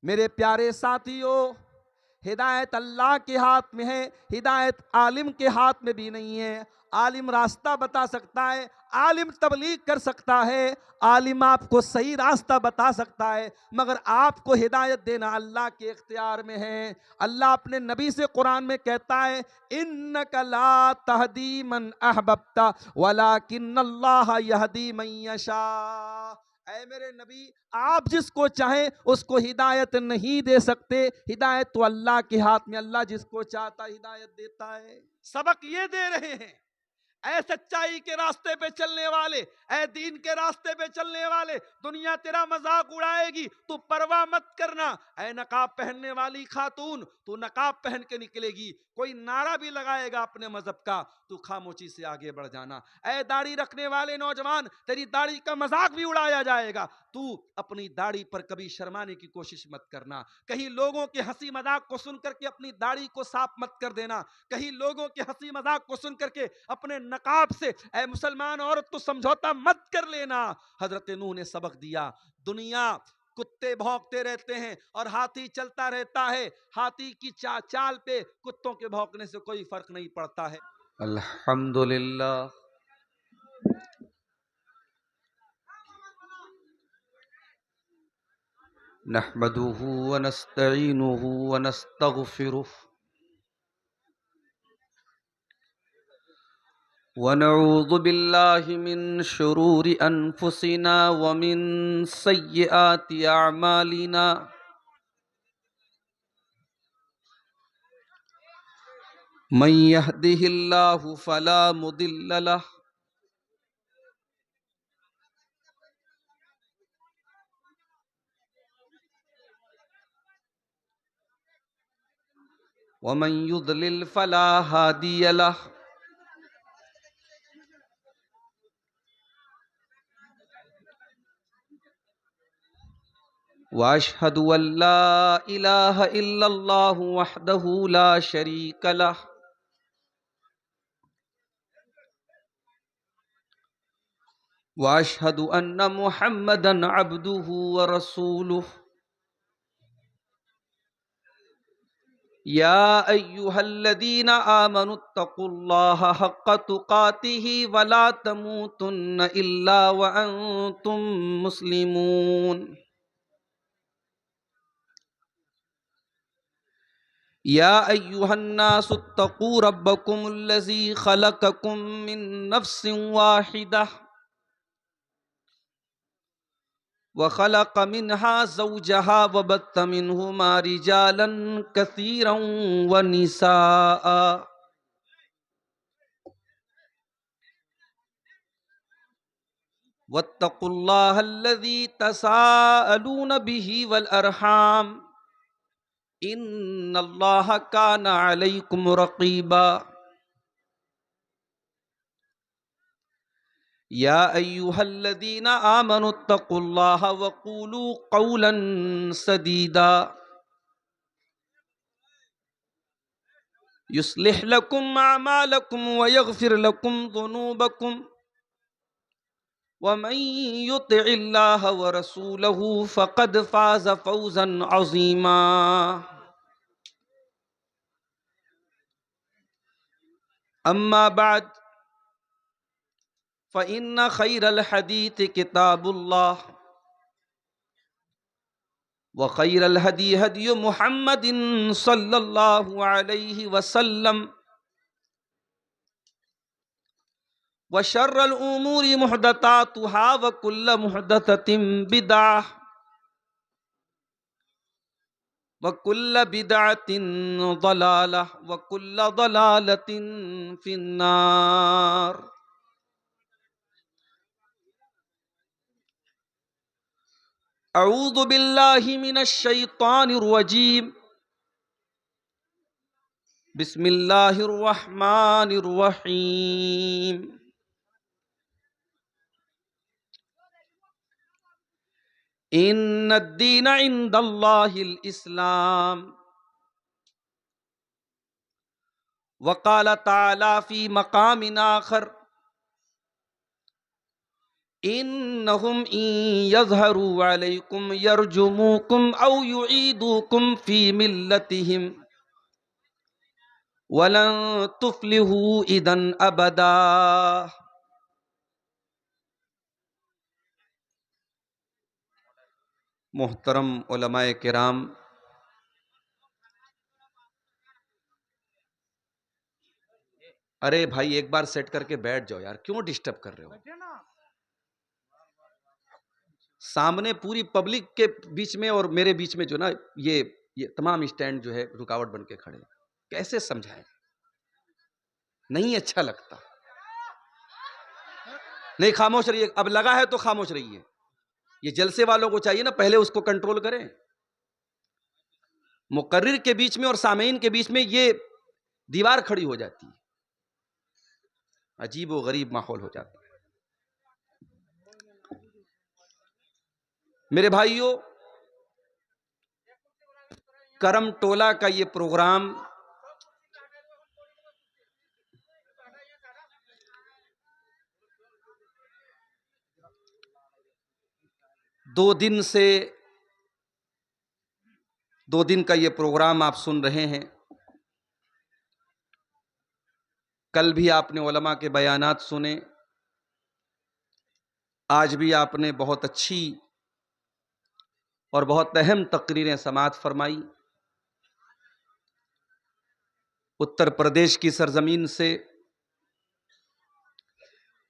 मेरे प्यारे साथियों, हिदायत अल्लाह के हाथ में है, हिदायत आलिम के हाथ में भी नहीं है। आलिम रास्ता बता सकता है, आलिम तबलीग कर सकता है, आलिम आपको सही रास्ता बता सकता है, मगर आपको हिदायत देना अल्लाह के इख्तियार में है। अल्लाह अपने नबी से कुरान में कहता है, इन्नका ला तहदी मन अहबब्ता वलाकिन्नल्लाह यहदी मन यशा। ऐ मेरे नबी, आप जिसको चाहें उसको हिदायत नहीं दे सकते, हिदायत तो अल्लाह के हाथ में, अल्लाह जिसको चाहता हिदायत देता है। सबक ये दे रहे हैं, ऐ सच्चाई के रास्ते पे चलने वाले, ऐ दीन के रास्ते पे चलने वाले, दुनिया तेरा मजाक उड़ाएगी, तू परवाह मत करना। ऐ नकाब पहनने वाली खातून, तू नकाब पहन के निकलेगी, कोई नारा भी लगाएगा अपने मजहब का, तू खामोशी से आगे बढ़ जाना। ऐ दाढ़ी रखने वाले नौजवान, तेरी दाढ़ी का मजाक भी उड़ाया जाएगा, तू अपनी दाढ़ी पर कभी शर्माने की कोशिश मत करना। कहीं लोगों के हंसी मजाक को सुन करके अपनी दाढ़ी को साफ मत कर देना, कहीं लोगों के हंसी मजाक को सुन करके अपने नकाब से ऐ मुसलमान औरत तो समझौता मत कर लेना। हजरत नूह ने सबक दिया। दुनिया कुत्ते भौंकते रहते हैं और हाथी चलता रहता है, हाथी की चाल पे कुत्तों के भौंकने से कोई फर्क नहीं पड़ता है। अल्हम्दुलिल्लाह नहमदुहु व नस्तईनुहु व नस्तगफिरुह व नऊज़ु बिल्लाहि मिन शुरूरि अनफुसिना व मिन सय्यिआति अअमालिना। मन यहदिहिल्लाहु फला मुदिल्ल लह व मन युद्लिल फला हादिय लह। व अशहदु अल्ला इलाहा इल्लल्लाहु वहदहु ला शरीक लह व अशहदु अन्न मुहम्मदन अब्दुहु व रसूलुहु। या अय्युहल्लज़ीना आमनुत्तकुल्लाहा हक्क तुकातिही वला तमूतुन्न इल्ला व अंतुम मुस्लिमून। या अय्युहन्नासुत्तकू रब्बकुमुल्लज़ी खलक़कुम मिन नफ्सिन वाहिदा व खलक़ मिन्हा ज़ौजहा व बत्त मिन्हुमा रिजालन कसीरन व निसाअ। वत्तकुल्लाहल्लज़ी तसाअलून बिही वल अरहाम इन्नल्लाहा काना अलैकुम रक़ीबा। या अय्युहल्लज़ीना आमनुत्तकुल्लाहा वक़ूलू क़ौलन सदीदा युस्लिह लकुम अमालकुम व यग़फिर लकुम ज़ुनूबकुम व मन युतिइल्लाह व रसूलहु फ़क़द फ़ाज़ फ़ौज़न अज़ीमा। अम्मा बाद फ़इन्न खैरल हदीस किताबुल्लाह व खैरल हदी हदी मुहम्मदिन सल्लल्लाहु अलैहि वसल्लम व शर्रल उमूरि मुहदतातुहा व कुल्ल मुहदततिन बिदअह व कुल्ल बिदअतिन ज़लालह व कुल्ल ज़लालतिन फिन्नार। अऊज़ु बिल्लाहि मिनश शैतानिर रजीम। बिस्मिल्लाहिर रहमानिर रहीम। इन्नद्दीन इंदल्लाहिल इस्लाम। वक़ाल तआला फ़ी मक़ामिन आख़र इन्नहुम इन यज़हरू अलैकुम यरजुमुकुम औ युईदुकुम फी मिल्लतिहिम वलन तुफ्लिहू इदन अबदा। मोहतरम उलमाए किराम, अरे भाई एक बार सेट करके बैठ जाओ यार, क्यों डिस्टर्ब कर रहे हो? सामने पूरी पब्लिक के बीच में और मेरे बीच में जो ना ये तमाम स्टैंड जो है रुकावट बन के खड़े, कैसे समझाएं? नहीं अच्छा लगता। नहीं, खामोश रहिए, अब लगा है तो खामोश रहिए। ये जलसे वालों को चाहिए ना, पहले उसको कंट्रोल करें। मुकर्रिर के बीच में और सामीन के बीच में ये दीवार खड़ी हो जाती है, अजीब व गरीब माहौल हो जाता है। मेरे भाइयों, करम टोला का ये प्रोग्राम दो दिन का ये प्रोग्राम आप सुन रहे हैं। कल भी आपने उलमा के बयानात सुने, आज भी आपने बहुत अच्छी और बहुत अहम तकरीरें समाअत फरमाई। उत्तर प्रदेश की सरजमीन से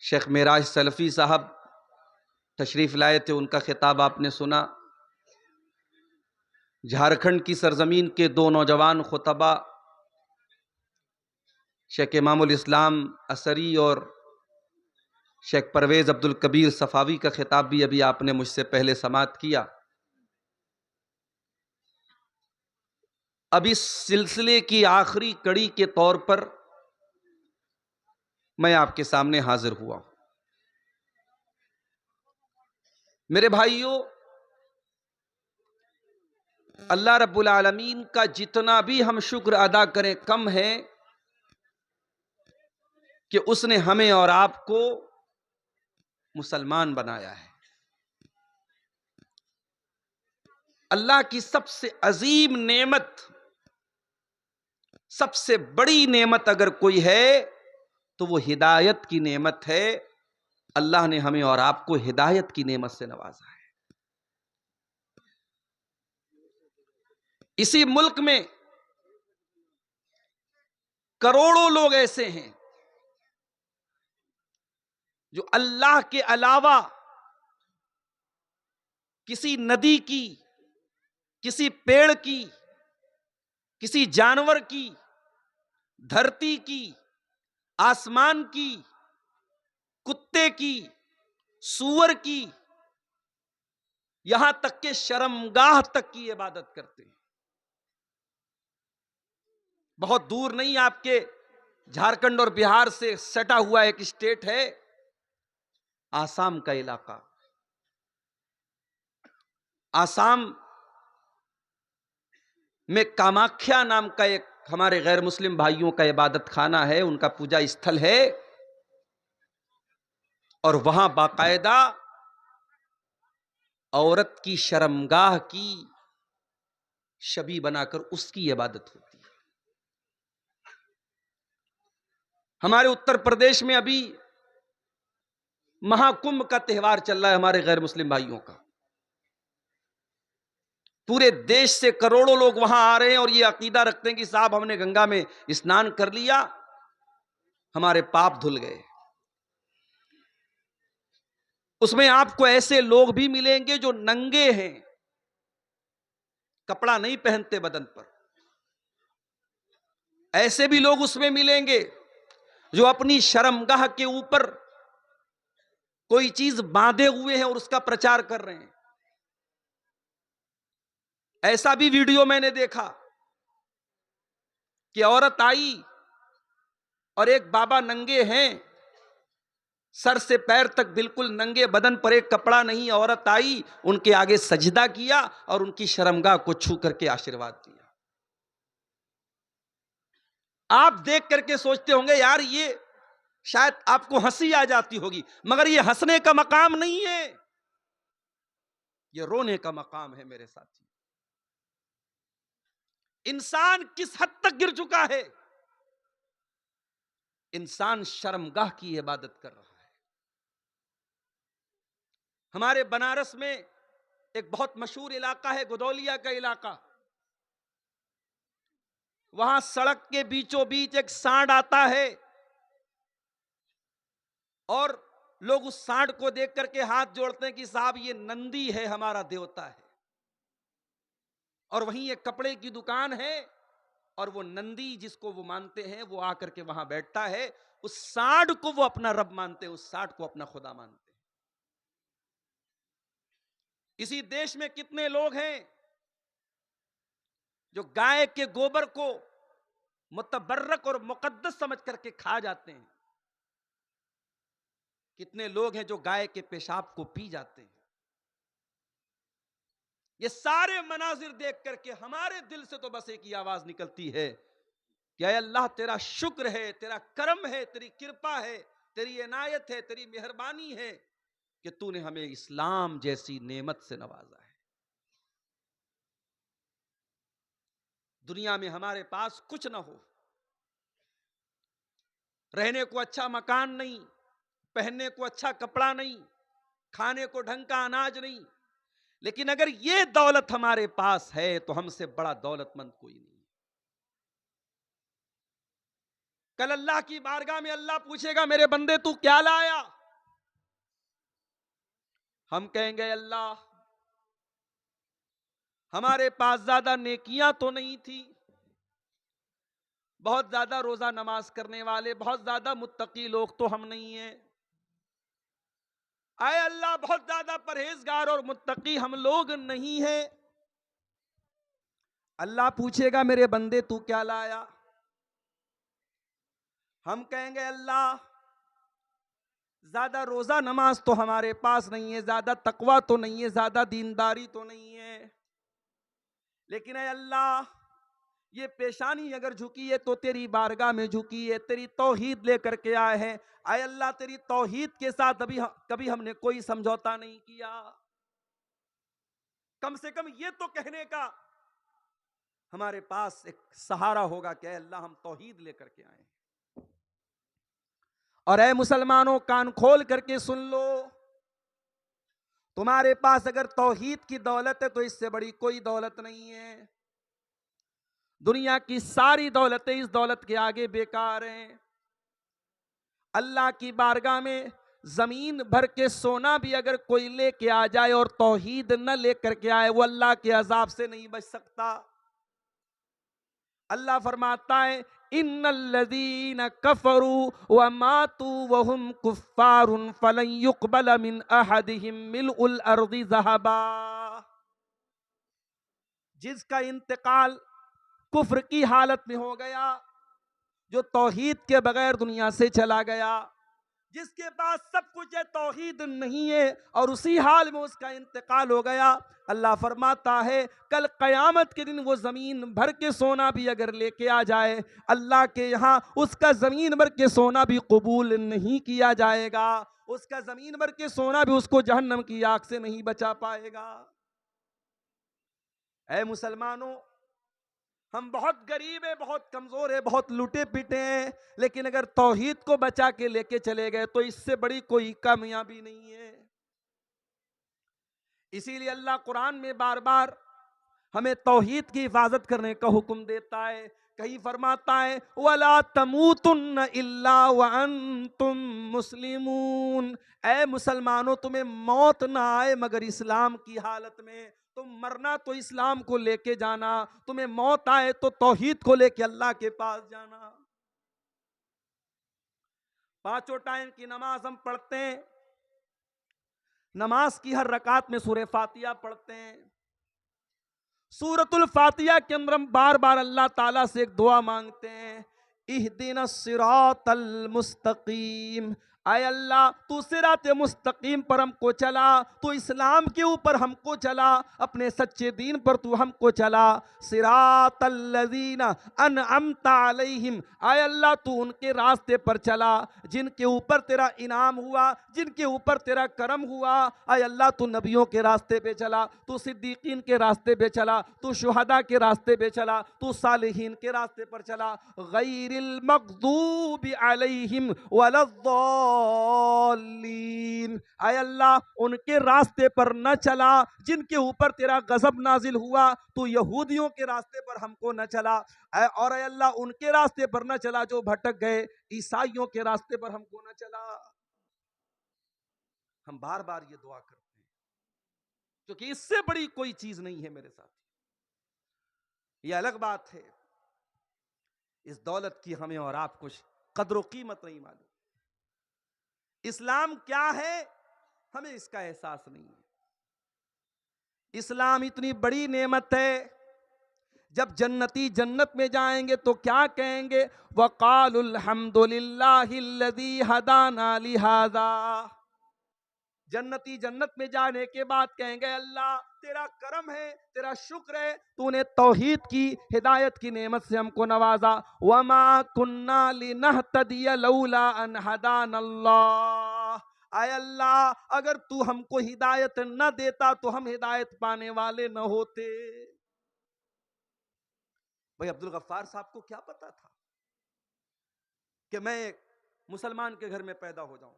शेख मेराज सलफ़ी साहब तशरीफ़ लाए थे, उनका खिताब आपने सुना। झारखंड की सरजमीन के दो नौजवान खुतबा शेख इमामुल इस्लाम असरी और शेख परवेज़ अब्दुल कबीर सफ़ावी का खिताब भी अभी आपने मुझसे पहले समाअत किया। अब इस सिलसिले की आखिरी कड़ी के तौर पर मैं आपके सामने हाजिर हुआ हूं। मेरे भाइयों, अल्लाह रब्बुल आलमीन का जितना भी हम शुक्र अदा करें कम है कि उसने हमें और आपको मुसलमान बनाया है। अल्लाह की सबसे अजीम नेमत, सबसे बड़ी नेमत अगर कोई है तो वो हिदायत की नेमत है। अल्लाह ने हमें और आपको हिदायत की नेमत से नवाजा है। इसी मुल्क में करोड़ों लोग ऐसे हैं जो अल्लाह के अलावा किसी नदी की, किसी पेड़ की, किसी जानवर की, धरती की, आसमान की, कुत्ते की, सूअर की, यहां तक के शर्मगाह तक की इबादत करते हैं। बहुत दूर नहीं, आपके झारखंड और बिहार से सटा हुआ एक स्टेट है, आसाम का इलाका। आसाम में कामाख्या नाम का एक हमारे गैर मुस्लिम भाइयों का इबादत खाना है, उनका पूजा स्थल है, और वहां बाकायदा औरत की शर्मगाह की छवि बनाकर उसकी इबादत होती है। हमारे उत्तर प्रदेश में अभी महाकुंभ का त्यौहार चल रहा है हमारे गैर मुस्लिम भाइयों का। पूरे देश से करोड़ों लोग वहां आ रहे हैं और ये अकीदा रखते हैं कि साहब हमने गंगा में स्नान कर लिया, हमारे पाप धुल गए। उसमें आपको ऐसे लोग भी मिलेंगे जो नंगे हैं, कपड़ा नहीं पहनते बदन पर। ऐसे भी लोग उसमें मिलेंगे जो अपनी शर्मगाह के ऊपर कोई चीज बांधे हुए हैं और उसका प्रचार कर रहे हैं। ऐसा भी वीडियो मैंने देखा कि औरत आई और एक बाबा नंगे हैं, सर से पैर तक बिल्कुल नंगे, बदन पर एक कपड़ा नहीं। औरत आई, उनके आगे सजदा किया और उनकी शर्मगाह को छू करके आशीर्वाद दिया। आप देख करके सोचते होंगे यार ये शायद आपको हंसी आ जाती होगी, मगर ये हंसने का मकाम नहीं है, ये रोने का मकाम है मेरे साथी। इंसान किस हद तक गिर चुका है, इंसान शर्मगाह की इबादत कर रहा है। हमारे बनारस में एक बहुत मशहूर इलाका है, गुदौलिया का इलाका। वहां सड़क के बीचों बीच एक सांड आता है और लोग उस सांड को देख करके हाथ जोड़ते हैं कि साहब ये नंदी है, हमारा देवता है। और वहीं एक कपड़े की दुकान है और वो नंदी जिसको वो मानते हैं वो आकर के वहां बैठता है। उस सांड को वो अपना रब मानते हैं, उस सांड को अपना खुदा मानते हैं। इसी देश में कितने लोग हैं जो गाय के गोबर को मुतबर्रक और मुकद्दस समझ करके खा जाते हैं। कितने लोग हैं जो गाय के पेशाब को पी जाते हैं। ये सारे मनाजिर देख करके हमारे दिल से तो बस एक ही आवाज निकलती है कि ऐ अल्लाह तेरा शुक्र है, तेरा करम है, तेरी कृपा है, तेरी इनायत है, तेरी मेहरबानी है कि तूने हमें इस्लाम जैसी नेमत से नवाजा है। दुनिया में हमारे पास कुछ ना हो, रहने को अच्छा मकान नहीं, पहनने को अच्छा कपड़ा नहीं, खाने को ढंग का अनाज नहीं, लेकिन अगर ये दौलत हमारे पास है तो हमसे बड़ा दौलतमंद कोई नहीं। कल अल्लाह की बारगाह में अल्लाह पूछेगा मेरे बंदे तू क्या लाया? हम कहेंगे अल्लाह हमारे पास ज्यादा नेकियां तो नहीं थी, बहुत ज्यादा रोजा नमाज करने वाले, बहुत ज्यादा मुत्तकी लोग तो हम नहीं हैं। आए अल्लाह बहुत ज्यादा परहेजगार और मुत्तकी हम लोग नहीं हैं। अल्लाह पूछेगा मेरे बंदे तू क्या लाया? हम कहेंगे अल्लाह ज्यादा रोजा नमाज तो हमारे पास नहीं है, ज्यादा तकवा तो नहीं है, ज्यादा दीनदारी तो नहीं है, लेकिन ऐ अल्लाह ये पेशानी अगर झुकी है तो तेरी बारगाह में झुकी है, तेरी तौहीद लेकर के आए हैं। आए अल्लाह तेरी तौहीद के साथ कभी हमने कोई समझौता नहीं किया। कम से कम ये तो कहने का हमारे पास एक सहारा होगा कि अल्लाह हम तौहीद लेकर के आए। और ऐ मुसलमानों कान खोल करके सुन लो, तुम्हारे पास अगर तौहीद की दौलत है तो इससे बड़ी कोई दौलत नहीं है। दुनिया की सारी दौलतें इस दौलत के आगे बेकार हैं। अल्लाह की बारगाह में जमीन भर के सोना भी अगर कोई लेके आ जाए और तौहीद न लेकर के आए, वो अल्लाह के अजाब से नहीं बच सकता। अल्लाह फरमाता है इन्नल्लज़ीना कफरू व मातू व हुम कुफ्फारुन फलन युक़बल मिन अहदिहिम मिलउल अर्ज़ि ज़हबा। जिसका इंतकाल कुफ्र की हालत में हो गया, जो तौहीद के बगैर दुनिया से चला गया, जिसके पास सब कुछ है तौहीद नहीं है और उसी हाल में उसका इंतकाल हो गया, अल्लाह फरमाता है कल क़यामत के दिन वो ज़मीन भर के सोना भी अगर लेके आ जाए, अल्लाह के यहाँ उसका ज़मीन भर के सोना भी कबूल नहीं किया जाएगा। उसका ज़मीन भर के सोना भी उसको जहन्नम की आग से नहीं बचा पाएगा। ऐ मुसलमानों, हम बहुत गरीब हैं, बहुत कमजोर हैं, बहुत लुटे पिटे हैं, लेकिन अगर तौहीद को बचा के लेके चले गए तो इससे बड़ी कोई कामयाबी नहीं है। इसीलिए अल्लाह कुरान में बार बार हमें तौहीद की हिफाजत करने का हुक्म देता है। कहीं फरमाता है वला तमूतुन्न इल्ला व अंतुम मुस्लिमून, ऐ मुसलमानों तुम्हें मौत ना आए मगर इस्लाम की हालत में। तुम मरना तो इस्लाम को लेके जाना, तुम्हें मौत आए तो तौहीद को लेके अल्लाह के पास जाना। पांचों टाइम की नमाज हम पढ़ते हैं, नमाज की हर रकात में सूरह फातिहा पढ़ते हैं। सूरतुल फातिहा के अंदर हम बार बार अल्लाह ताला से एक दुआ मांगते हैं, इहदिनस सिरातल मुस्तकीम आय अल्लाह तू सिराते मुस्तकीम पर हमको चला, तू इस्लाम के ऊपर हमको चला, अपने सच्चे दीन पर तू हमको चला। सिरातल्लज़ीना अनअमता अलैहिम, आय अल्लाह तू उनके रास्ते पर चला जिनके ऊपर तेरा इनाम हुआ, जिनके ऊपर तेरा करम हुआ। आय अल्लाह तू नबियों के रास्ते पे चला, तू सिद्दीकीन के रास्ते पे चला, तू शुहदा के रास्ते पे चला, तू सालिहीन के रास्ते पर चला। गैरिल मग़दूबि अलैहिम वलद्दॉल्लीन, आय अल्लाह उनके रास्ते पर न चला जिनके ऊपर तेरा गजब नाजिल हुआ, तू यहूदियों के रास्ते पर हमको न चला। और आय अल्लाह उनके रास्ते पर न चला जो भटक गए, ईसाइयों के रास्ते पर हमको न चला। हम बार बार ये दुआ करते हैं क्योंकि इससे बड़ी कोई चीज नहीं है मेरे साथ। ये अलग बात है, इस दौलत की हमें और आप कुछ कद्र कीमत नहीं मालूम। इस्लाम क्या है हमें इसका एहसास नहीं है। इस्लाम इतनी बड़ी नेमत है, जब जन्नती जन्नत में जाएंगे तो क्या कहेंगे? वक़ालुल हम्दुलिल्लाहिल्लज़ी हदाना लिहाज़ा। जन्नती जन्नत में जाने के बाद कहेंगे अल्लाह तेरा करम है, तेरा शुक्र है, तूने तौहीद की हिदायत की नेमत से हमको नवाजा। वमा कुन्ना लिनहतदिय लौला अन हदानल्लाह, आय अल्लाह अगर तू हमको हिदायत न देता तो हम हिदायत पाने वाले न होते। भाई अब्दुल गफ्फार साहब को क्या पता था कि मैं मुसलमान के घर में पैदा हो जाऊं?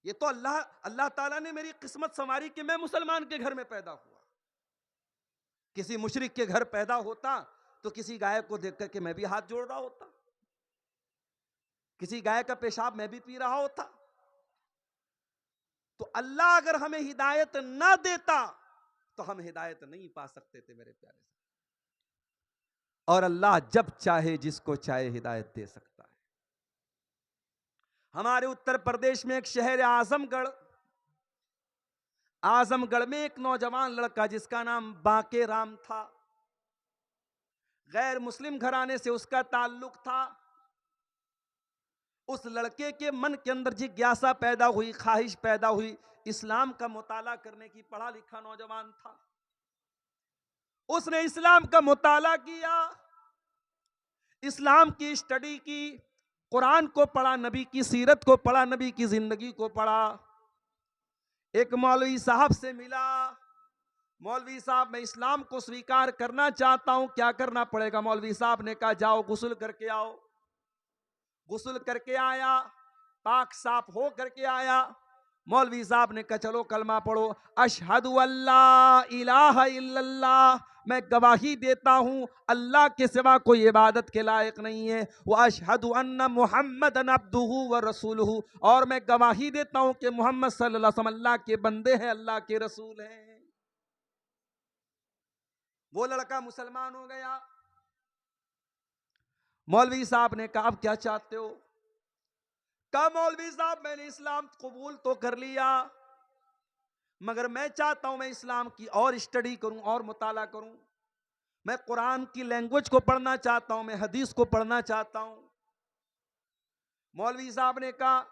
ये तो अल्लाह ताला ने मेरी किस्मत संवारी कि मैं मुसलमान के घर में पैदा हुआ। किसी मुशरिक के घर पैदा होता तो किसी गाय को देख करके मैं भी हाथ जोड़ रहा होता, किसी गाय का पेशाब मैं भी पी रहा होता। तो अल्लाह अगर हमें हिदायत ना देता तो हम हिदायत नहीं पा सकते थे मेरे प्यारे से। और अल्लाह जब चाहे जिसको चाहे हिदायत दे सकता है। हमारे उत्तर प्रदेश में एक शहर है आजमगढ़, आजमगढ़ में एक नौजवान लड़का जिसका नाम बांके राम था, गैर मुस्लिम घराने से उसका ताल्लुक था। उस लड़के के मन के अंदर जिज्ञासा पैदा हुई, ख्वाहिश पैदा हुई, इस्लाम का मुताला करने की। पढ़ा लिखा नौजवान था, उसने इस्लाम का मुताला किया, इस्लाम की स्टडी की, कुरान को पढ़ा, नबी की सीरत को पढ़ा, नबी की जिंदगी को पढ़ा। एक मौलवी साहब से मिला, मौलवी साहब मैं इस्लाम को स्वीकार करना चाहता हूं, क्या करना पड़ेगा? मौलवी साहब ने कहा जाओ गुस्ल करके आओ। गुस्ल करके आया, पाक साफ हो करके आया। मौलवी साहब ने कहा चलो कलमा पढ़ो, अशहदु अल्ला इलाहा इल्लल्लाह, मैं गवाही देता हूं अल्लाह के सिवा कोई इबादत के लायक नहीं है, व अशहदु अन्न मुहम्मदन अब्दुहु व रसूलुहु, और मैं गवाही देता हूं कि मोहम्मद सल्लल्लाहु अलैहि वसल्लम अल्लाह के बंदे हैं, अल्लाह के रसूल हैं। वो लड़का मुसलमान हो गया। मौलवी साहब ने कहा अब क्या चाहते हो? कहा मौलवी साहब मैंने इस्लाम कबूल तो कर लिया, मगर मैं चाहता हूं मैं इस्लाम की और स्टडी करूं और मुताला करूं, मैं कुरान की लैंग्वेज को पढ़ना चाहता हूं, मैं हदीस को पढ़ना चाहता हूं। मौलवी साहब ने कहा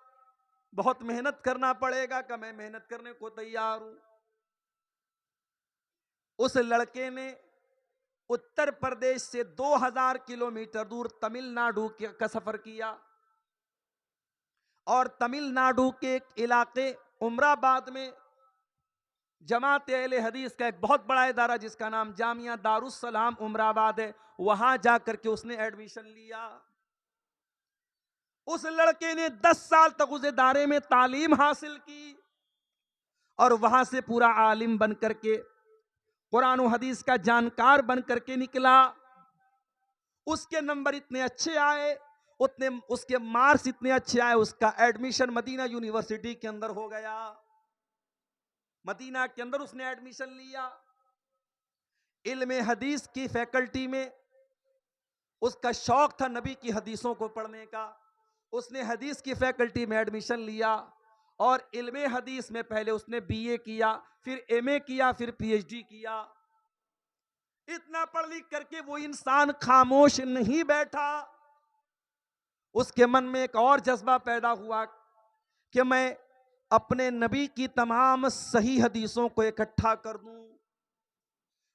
बहुत मेहनत करना पड़ेगा, कि मैं मेहनत करने को तैयार हूं। उस लड़के ने उत्तर प्रदेश से 2000 किलोमीटर दूर तमिलनाडु का सफर किया, और तमिलनाडु के एक इलाके उमराबाद में जमात अहले हदीस का एक बहुत बड़ा इदारा जिसका नाम जामिया दारुस्सलाम उमराबाद है, वहां जाकर के उसने एडमिशन लिया। उस लड़के ने 10 साल तक उस इदारे में तालीम हासिल की, और वहां से पूरा आलिम बन करके, कुरान और हदीस का जानकार बन करके निकला। उसके नंबर इतने अच्छे आए, उतने उसके मार्क्स इतने अच्छे आए, उसका एडमिशन मदीना यूनिवर्सिटी के अंदर हो गया। मदीना के अंदर उसने एडमिशन लिया। इल्मे हदीस की फैकल्टी में उसका शौक था नबी की हदीसों को पढ़ने का। उसने हदीस की फैकल्टी में एडमिशन लिया, और इल्मे हदीस में पहले उसने बीए किया, फिर एमए किया, फिर पीएचडी किया। इतना पढ़ लिख करके वो इंसान खामोश नहीं बैठा, उसके मन में एक और जज्बा पैदा हुआ कि मैं अपने नबी की तमाम सही हदीसों को इकट्ठा कर दूं।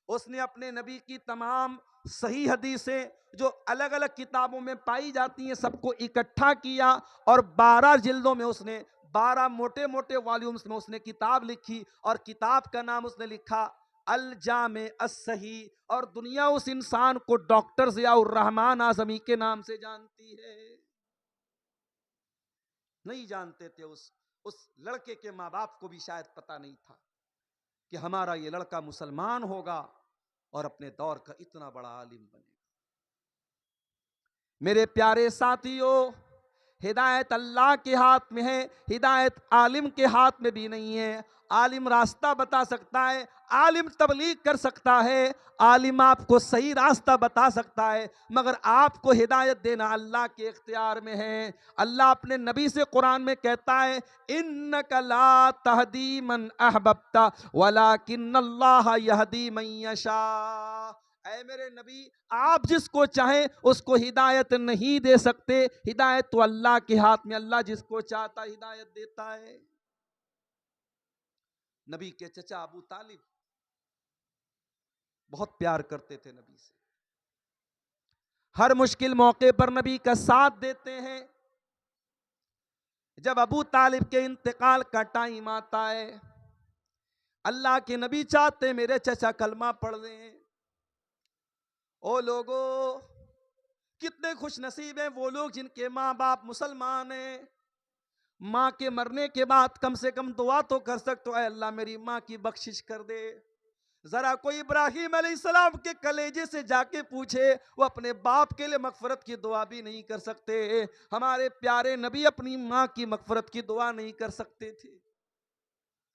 उसने अपने नबी की तमाम सही हदीसें जो अलग अलग किताबों में पाई जाती हैं सबको इकट्ठा किया और 12 जिल्दों में उसने 12 मोटे मोटे वॉल्यूम्स में उसने किताब लिखी और किताब का नाम उसने लिखा अल जामे अस-सही। और दुनिया उस इंसान को डॉक्टर ज़ियाउर रहमान आज़मी के नाम से जानती है। नहीं जानते थे उस लड़के के माँ बाप को भी शायद पता नहीं था कि हमारा ये लड़का मुसलमान होगा और अपने दौर का इतना बड़ा आलिम बनेगा। मेरे प्यारे साथियों, हिदायत अल्लाह के हाथ में है, हिदायत आलिम के हाथ में भी नहीं है। आलिम रास्ता बता सकता है, आलिम तबलीग कर सकता है, आलिम आपको सही रास्ता बता सकता है, मगर आपको हिदायत देना अल्लाह के इख्तियार में है। अल्लाह अपने नबी से कुरान में कहता है इन्नका ला तहदी मन अहबब्ता वलाकिन्नल्लाह यहदी मन यशा। ऐ मेरे नबी, आप जिसको चाहें उसको हिदायत नहीं दे सकते, हिदायत तो अल्लाह के हाथ में, अल्लाह जिसको चाहता हिदायत देता है। नबी के चचा अबू तालिब बहुत प्यार करते थे नबी से, हर मुश्किल मौके पर नबी का साथ देते हैं। जब अबू तालिब के इंतकाल का टाइम आता है, अल्लाह के नबी चाहते मेरे चचा कलमा पढ़ लें। ओ लोगो, कितने खुश नसीब हैं वो लोग जिनके माँ बाप मुसलमान हैं। माँ के मरने के बाद कम से कम दुआ तो कर सकते हो, अल्लाह मेरी माँ की बख्शिश कर दे। जरा कोई इब्राहिम अलैहिस्सलाम के कलेजे से जाके पूछे, वो अपने बाप के लिए मगफरत की दुआ भी नहीं कर सकते। हमारे प्यारे नबी अपनी माँ की मगफरत की दुआ नहीं कर सकते थे।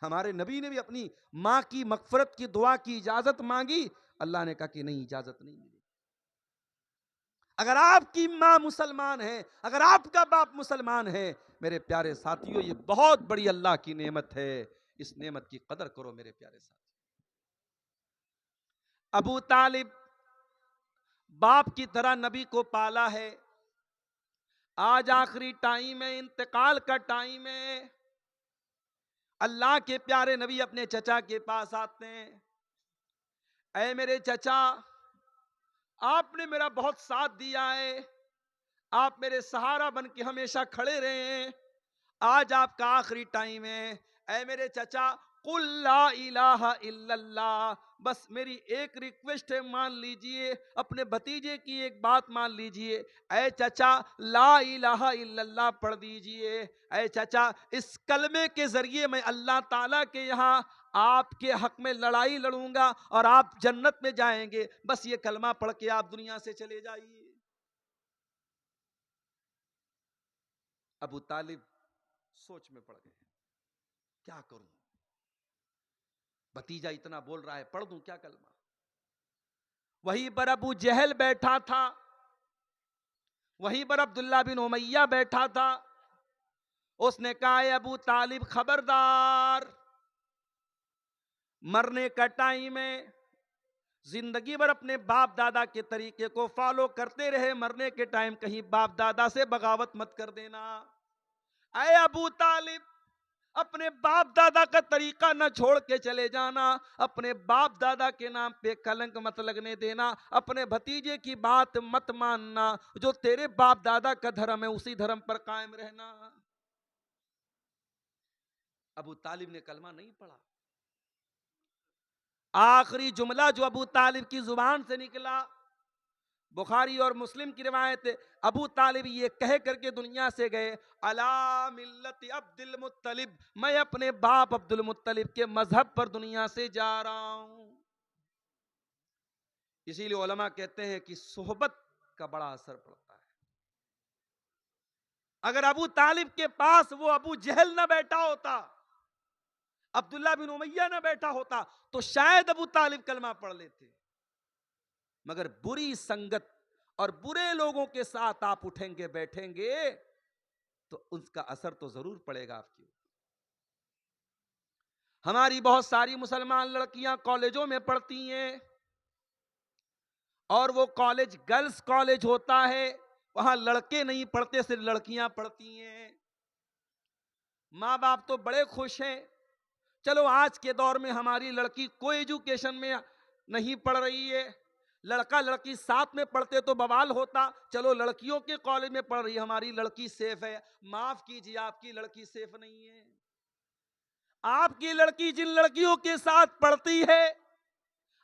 हमारे नबी ने भी अपनी माँ की मगफरत की दुआ की इजाजत मांगी, अल्लाह ने कहा कि नहीं, इजाजत नहीं मिली। अगर आपकी माँ मुसलमान है, अगर आपका बाप मुसलमान है, मेरे प्यारे साथियों, ये बहुत बड़ी अल्लाह की नेमत है। इस नेमत की कदर करो मेरे प्यारे साथियों। अबू तालिब बाप की तरह नबी को पाला है। आज आखिरी टाइम है, इंतकाल का टाइम है। अल्लाह के प्यारे नबी अपने चचा के पास आते हैं। ऐ मेरे चचा, आपने मेरा बहुत साथ दिया है, आप मेरे सहारा बन के हमेशा खड़े रहे हैं। आज आपका आखिरी टाइम है। ऐ मेरे चचा, कुल ला इलाहा इल्लल्लाह, बस मेरी एक रिक्वेस्ट है, मान लीजिए, अपने भतीजे की एक बात मान लीजिए। ऐ चचा, ला इलाहा इल्लल्लाह पढ़ दीजिए। ऐ चचा, इस कलमे के जरिए मैं अल्लाह ताला के यहाँ आपके हक में लड़ाई लड़ूंगा और आप जन्नत में जाएंगे। बस ये कलमा पढ़ के आप दुनिया से चले जाइए। अबू तालिब सोच में पड़ गए, क्या करूं, भतीजा इतना बोल रहा है, पढ़ दूं क्या कलमा। वहीं पर अबू जहल बैठा था, वहीं पर अब्दुल्ला बिन उमैया बैठा था। उसने कहा अबू तालिब खबरदार, मरने का टाइम है, जिंदगी भर अपने बाप दादा के तरीके को फॉलो करते रहे, मरने के टाइम कहीं बाप दादा से बगावत मत कर देना। ऐ अबू तालिब, अपने बाप दादा का तरीका न छोड़ के चले जाना, अपने बाप दादा के नाम पे कलंक मत लगने देना, अपने भतीजे की बात मत मानना, जो तेरे बाप दादा का धर्म है उसी धर्म पर कायम रहना। अबू तालिब ने कलमा नहीं पढ़ा। आखिरी जुमला जो अबू तालिब की जुबान से निकला, बुखारी और मुस्लिम की रिवायत, अबू तालिब ये कह करके दुनिया से गए, अला मिल्लत अब्दुल मुत्तलिब, मैं अपने बाप अब्दुल मुत्तलिब के मजहब पर दुनिया से जा रहा हूं। इसीलिए उलमा कहते हैं कि सोहबत का बड़ा असर पड़ता है। अगर अबू तालिब के पास वो अबू जहल ना बैठा होता, अब्दुल्ला बिन उमैया ना बैठा होता, तो शायद अबू तालिब कलमा पढ़ लेते। मगर बुरी संगत और बुरे लोगों के साथ आप उठेंगे बैठेंगे तो उसका असर तो जरूर पड़ेगा आपके ऊपर। हमारी बहुत सारी मुसलमान लड़कियां कॉलेजों में पढ़ती हैं और वो कॉलेज गर्ल्स कॉलेज होता है, वहां लड़के नहीं पढ़ते, सिर्फ लड़कियां पढ़ती हैं। माँ बाप तो बड़े खुश हैं। चलो आज के दौर में हमारी लड़की कोई एजुकेशन में नहीं पढ़ रही है, लड़का लड़की साथ में पढ़ते तो बवाल होता। चलो लड़कियों के कॉलेज में पढ़ रही है, हमारी लड़की सेफ है। माफ कीजिए, आपकी लड़की सेफ नहीं है। आपकी लड़की जिन लड़कियों के साथ पढ़ती है,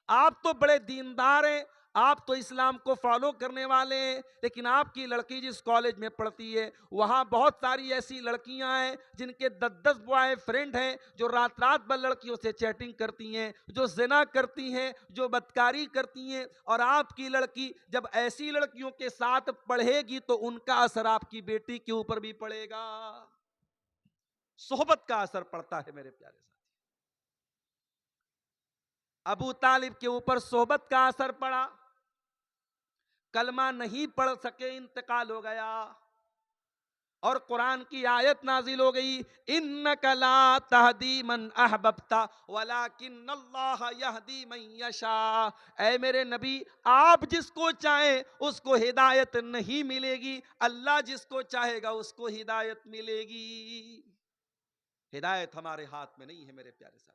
आप तो बड़े दीनदार हैं, आप तो इस्लाम को फॉलो करने वाले हैं, लेकिन आपकी लड़की जिस कॉलेज में पढ़ती है वहां बहुत सारी ऐसी लड़कियां हैं जिनके 10-10 बॉय फ्रेंड हैं, जो रात रात भर लड़कियों से चैटिंग करती हैं, जो जिना करती हैं, जो बदकारी करती हैं। और आपकी लड़की जब ऐसी लड़कियों के साथ पढ़ेगी तो उनका असर आपकी बेटी के ऊपर भी पड़ेगा। सोहबत का असर पड़ता है मेरे प्यारे साथी। अबू तालिब के ऊपर सोहबत का असर पड़ा, कलमा नहीं पढ़ सके, इंतकाल हो गया। और कुरान की आयत नाजिल हो गई, इन्नका ला तहदी मन अहबब्ता वलाकिन्नल्लाह यहदी मन यशा। ऐ मेरे नबी, आप जिसको चाहें उसको हिदायत नहीं मिलेगी, अल्लाह जिसको चाहेगा उसको हिदायत मिलेगी। हिदायत हमारे हाथ में नहीं है मेरे प्यारे साथी।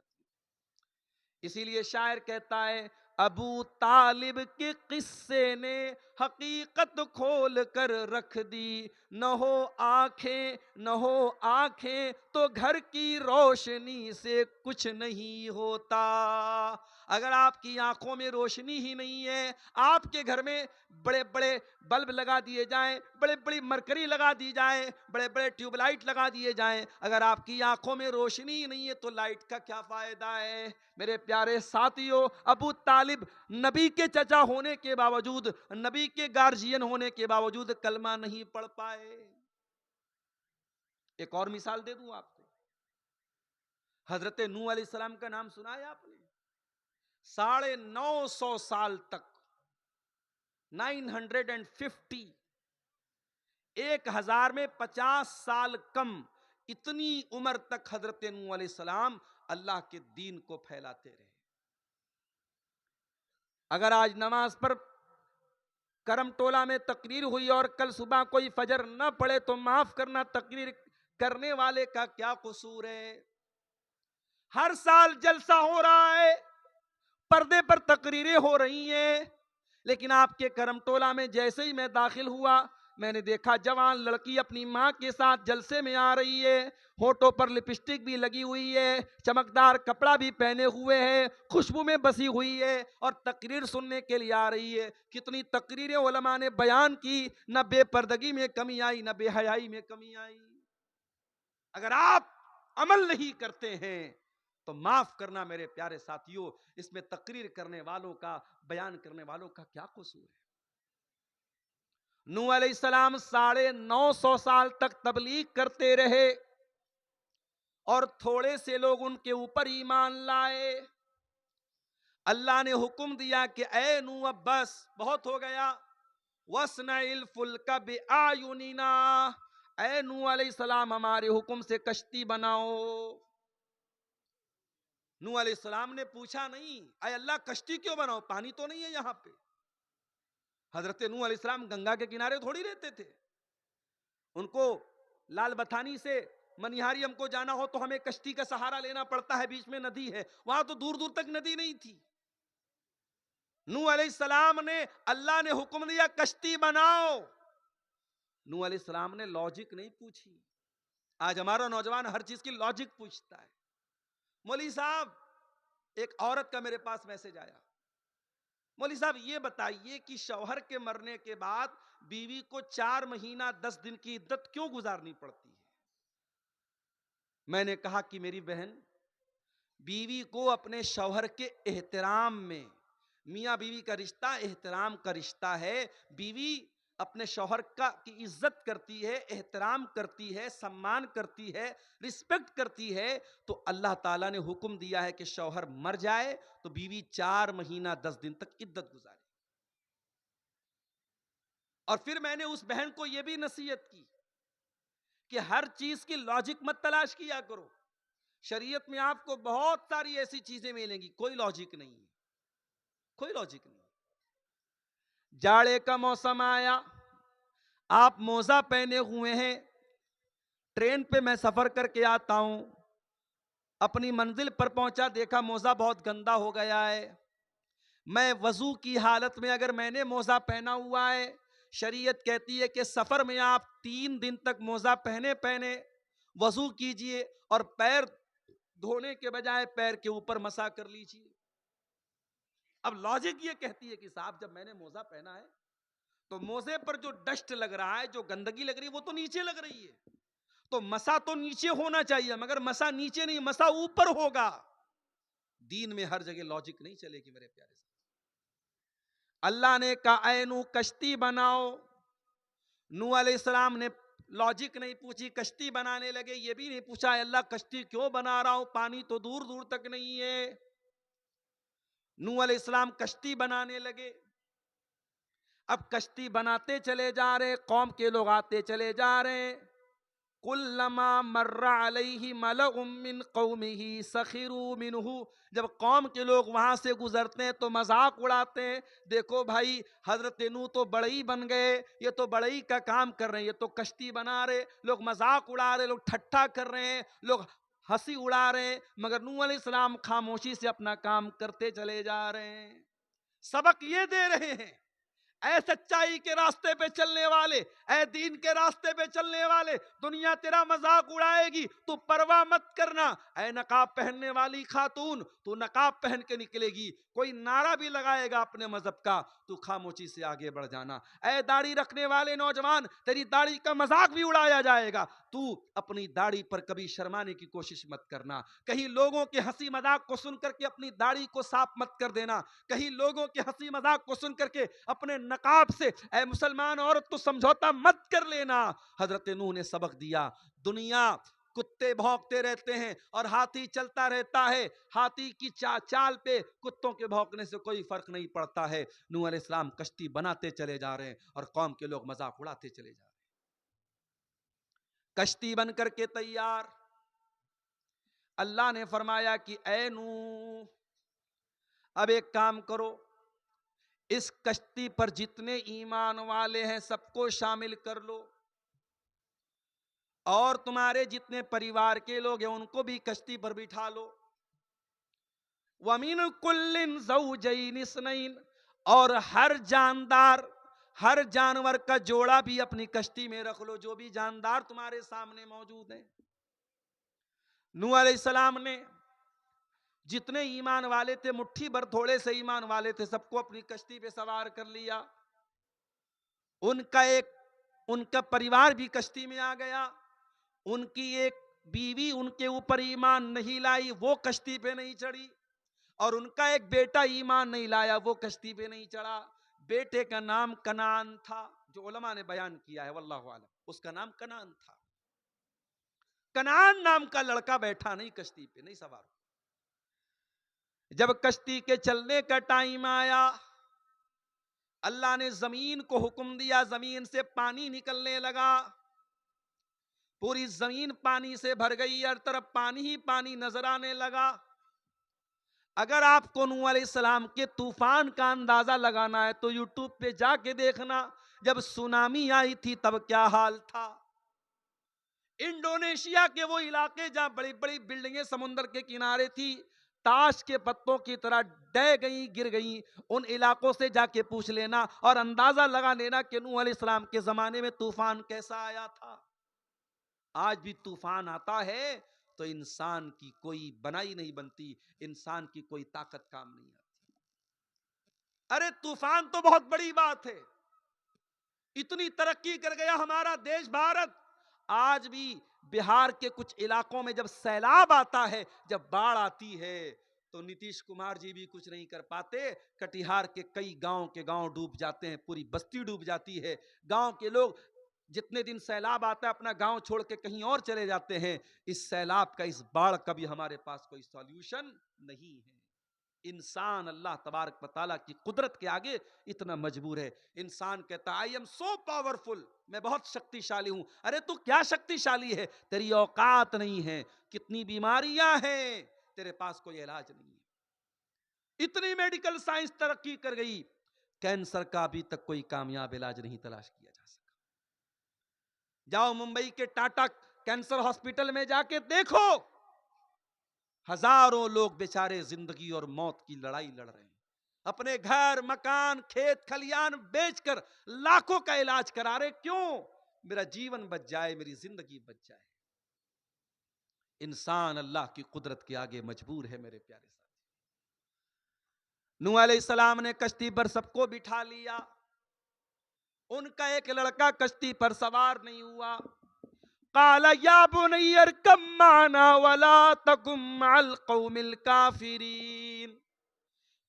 इसीलिए शायर कहता है, अबू तालिब के किस्से ने हकीकत खोल कर रख दी, न हो आंखें न हो आंखें तो घर की रोशनी से कुछ नहीं होता। अगर आपकी आंखों में रोशनी ही नहीं है, आपके घर में बड़े बड़े बल्ब लगा दिए जाएं, बड़े बड़ी मरकरी लगा दी जाए, बड़े बड़े ट्यूबलाइट लगा दिए जाएं, अगर आपकी आंखों में रोशनी ही नहीं है तो लाइट का क्या फायदा है। मेरे प्यारे साथियों, अबू तालिब नबी के चचा होने के बावजूद, नबी के गार्जियन होने के बावजूद कलमा नहीं पढ़ पाए। एक और मिसाल दे दूं आपको, हजरत नूह अलैहिस्सलाम का नाम सुना है आपने? 950 साल तक, 950, 1000 में 50 साल कम, इतनी उम्र तक हजरत नूह अलैहिस्सलाम अल्लाह के दीन को फैलाते रहे। अगर आज नमाज पर करम टोला में तकरीर हुई और कल सुबह कोई फजर न पड़े तो माफ करना, तकरीर करने वाले का क्या कसूर है। हर साल जलसा हो रहा है, पर्दे पर तकरीरें हो रही हैं, लेकिन आपके करम टोला में जैसे ही मैं दाखिल हुआ, मैंने देखा जवान लड़की अपनी माँ के साथ जलसे में आ रही है, होठों पर लिपस्टिक भी लगी हुई है, चमकदार कपड़ा भी पहने हुए है, खुशबू में बसी हुई है और तकरीर सुनने के लिए आ रही है। कितनी तकरीरें उलमा ने बयान की, न बेपर्दगी में कमी आई न बेहयाई में कमी आई। अगर आप अमल नहीं करते हैं तो माफ करना मेरे प्यारे साथियों, इसमें तकरीर करने वालों का, बयान करने वालों का क्या कसूर है। नूह अलैहिस्सलाम 950 साल तक तबलीग करते रहे और थोड़े से लोग उनके ऊपर ईमान लाए। अल्लाह ने हुक्म दिया कि ऐ नूह, अब बस बहुत हो गया, वस्नइल फुल्का बिआयुनिना, ऐ नूह अलैहिस्सलाम हमारे हुक्म से कश्ती बनाओ। नूह अलैहिस्सलाम ने पूछा नहीं, अय अल्लाह कश्ती क्यों बनाओ, पानी तो नहीं है यहां पे। हजरत नूह अलैहिस्सलाम गंगा के किनारे थोड़ी रहते थे, उनको लाल बथानी से मनिहारी हमको जाना हो तो हमें कश्ती का सहारा लेना पड़ता है, बीच में नदी है, वहां तो दूर दूर तक नदी नहीं थी। नूह अलैहिस्सलाम ने, अल्लाह ने हुक्म दिया कश्ती बनाओ। नूह अलैहिस्सलाम ने लॉजिक नहीं पूछी। आज हमारा नौजवान हर चीज की लॉजिक पूछता है। मौलवी साहब, एक औरत का मेरे पास मैसेज आया, मौलवी साहब ये बताइए कि शौहर के मरने के बाद बीवी को 4 महीना 10 दिन की इद्दत क्यों गुजारनी पड़ती है। मैंने कहा कि मेरी बहन, बीवी को अपने शौहर के एहतराम में, मियाँ बीवी का रिश्ता एहतराम का रिश्ता है, बीवी अपने शौहर का की इज्जत करती है, एहतराम करती है, सम्मान करती है, रिस्पेक्ट करती है। तो अल्लाह ताला ने हुक्म दिया है कि शौहर मर जाए तो बीवी 4 महीना 10 दिन तक इद्दत गुजारे। और फिर मैंने उस बहन को यह भी नसीहत की कि हर चीज की लॉजिक मत तलाश किया करो। शरीयत में आपको बहुत सारी ऐसी चीजें मिलेंगी, कोई लॉजिक नहीं है, कोई लॉजिक नहीं। जाड़े का मौसम आया, आप मोजा पहने हुए हैं, ट्रेन पे मैं सफर करके आता हूं, अपनी मंजिल पर पहुंचा, देखा मोजा बहुत गंदा हो गया है। मैं वजू की हालत में, अगर मैंने मोजा पहना हुआ है, शरीयत कहती है कि सफर में आप 3 दिन तक मोजा पहने पहने वजू कीजिए और पैर धोने के बजाय पैर के ऊपर मसा कर लीजिए। अब लॉजिक ये कहती है कि साहब जब मैंने मोजा पहना है तो मोजे पर जो डस्ट लग रहा है, जो गंदगी लग रही है, वो तो नीचे लग रही है, तो मसा तो नीचे होना चाहिए, मगर मसा नीचे नहीं, मसा ऊपर होगा। दीन में हर जगह लॉजिक नहीं चलेगी मेरे प्यारे से। अल्लाह ने कहा ऐ नू कश्ती बनाओ, नूह अलैहिस्सलाम ने लॉजिक नहीं पूछी, कश्ती बनाने लगे। ये भी नहीं पूछा अल्लाह कश्ती क्यों बना रहा हूं, पानी तो दूर दूर तक नहीं है। नूह अलैहिस्सलाम कश्ती बनाने लगे। अब कश्ती बनाते चले जा रहे, कौम के लोग आते चले जा रहे। कुल्लमा मर्रा अलैहि मलउम मिन कौमिही सखिरू मिनहु, जब कौम के लोग वहां से गुजरते हैं तो मजाक उड़ाते हैं, देखो भाई हजरत नूह तो बड़ई बन गए, ये तो बड़ई का काम कर रहे हैं, ये तो कश्ती बना रहे, लोग मजाक उड़ा रहे, लोग ठट्ठा कर रहे हैं, लोग हंसी उड़ा रहे हैं, मगर नूह अलैहिस्सलाम खामोशी से अपना काम करते चले जा रहे हैं। सबक ये दे रहे हैं, ऐ सच्चाई के रास्ते पे चलने वाले, ऐ दीन के रास्ते पे चलने वाले, दुनिया तेरा मजाक उड़ाएगी, तू परवाह मत करना। ऐ नकाब पहनने वाली खातून, तू नकाब पहन के निकलेगी, कोई नारा भी लगाएगा अपने मजहब का, तू खामोशी से आगे बढ़ जाना। ऐ दाढ़ी रखने वाले नौजवान, तेरी दाढ़ी का मजाक भी उड़ाया जाएगा, तू अपनी दाढ़ी पर कभी शर्माने की कोशिश मत करना। कहीं लोगों के हंसी मजाक को सुनकर के अपनी दाढ़ी को साफ मत कर देना, कहीं लोगों के हंसी मजाक को सुनकर के अपने नकाब से ऐ मुसलमान औरत तो समझौता मत कर लेना। हजरत नूह ने सबक दिया। दुनिया कुत्ते भौंकते रहते हैं और हाथी चलता रहता है, हाथी की चाल पे कुत्तों के भौंकने से कोई फर्क नहीं पड़ता है। नूह अलैहिस्सलाम कश्ती बनाते चले जा रहे हैं और कौम के लोग मजाक उड़ाते चले जा रहे हैं। कश्ती बन करके तैयार, अल्लाह ने फरमाया कि ऐ नूह अब एक काम करो, इस कश्ती पर जितने ईमान वाले हैं सबको शामिल कर लो, और तुम्हारे जितने परिवार के लोग हैं उनको भी कश्ती पर बिठा लो। वमीन कुल्लिन ज़ौजैन इस्नैन, और हर जानदार, हर जानवर का जोड़ा भी अपनी कश्ती में रख लो, जो भी जानदार तुम्हारे सामने मौजूद हैं। नूह अलैहिस्सलाम ने जितने ईमान वाले थे, मुट्ठी भर थोड़े से ईमान वाले थे, सबको अपनी कश्ती पे सवार कर लिया। उनका परिवार भी कश्ती में आ गया। उनकी एक बीवी उनके ऊपर ईमान नहीं लाई, वो कश्ती पे नहीं चढ़ी, और उनका एक बेटा ईमान नहीं लाया, वो कश्ती पे नहीं चढ़ा। बेटे का नाम कनान था, जो उलमा ने बयान किया है वल्लाहु आलम, उसका नाम कनान था। कनान नाम का लड़का बैठा नहीं कश्ती पे, नहीं सवार। जब कश्ती के चलने का टाइम आया, अल्लाह ने जमीन को हुक्म दिया, जमीन से पानी निकलने लगा, पूरी जमीन पानी से भर गई, हर तरफ पानी ही पानी नजर आने लगा। अगर आपको नूह अलैहिस्सलाम के तूफान का अंदाजा लगाना है तो यूट्यूब पे जाके देखना, जब सुनामी आई थी तब क्या हाल था। इंडोनेशिया के वो इलाके जहां बड़ी बड़ी बिल्डिंगें समुद्र के किनारे थी, ताश के पत्तों की तरह डह गई, गिर गई, उन इलाकों से जाके पूछ लेना और अंदाजा लगा लेना कि नूह अलैहिस्सलाम के जमाने में तूफान कैसा आया था। आज भी तूफान आता है तो इंसान की कोई बनाई नहीं बनती, इंसान की कोई ताकत काम नहीं आती। अरे तूफान तो बहुत बड़ी बात है, इतनी तरक्की कर गया हमारा देश भारत, आज भी बिहार के कुछ इलाकों में जब सैलाब आता है, जब बाढ़ आती है, तो नीतीश कुमार जी भी कुछ नहीं कर पाते। कटिहार के कई गांव के गांव डूब जाते हैं, पूरी बस्ती डूब जाती है। गांव के लोग जितने दिन सैलाब आता है अपना गांव छोड़ के कहीं और चले जाते हैं। इस सैलाब का, इस बाढ़ का भी हमारे पास कोई सॉल्यूशन नहीं है। इंसान अल्लाह तबारक व तआला की कुदरत के आगे इतना मजबूर है। इंसान कहता है आई एम सो पावरफुल, मैं बहुत शक्तिशाली हूं। अरे तू क्या शक्तिशाली है, तेरी औकात नहीं है। कितनी बीमारियां हैं, तेरे पास कोई इलाज नहीं है। इतनी मेडिकल साइंस तरक्की कर गई, कैंसर का अभी तक कोई कामयाब इलाज नहीं तलाश किया जा सका। जाओ मुंबई के टाटा कैंसर हॉस्पिटल में जाके देखो, हजारों लोग बेचारे जिंदगी और मौत की लड़ाई लड़ रहे हैं, अपने घर मकान खेत खलियान बेचकर लाखों का इलाज करा रहे। क्यों? मेरा जीवन बच जाए, मेरी जिंदगी बच जाए। इंसान अल्लाह की कुदरत के आगे मजबूर है मेरे प्यारे साथी। नूह अलैहिस्सलाम ने कश्ती पर सबको बिठा लिया, उनका एक लड़का कश्ती पर सवार नहीं हुआ। काला या बुनय्या इरकब माना वला तकुम मअल कौमिल काफिरीन,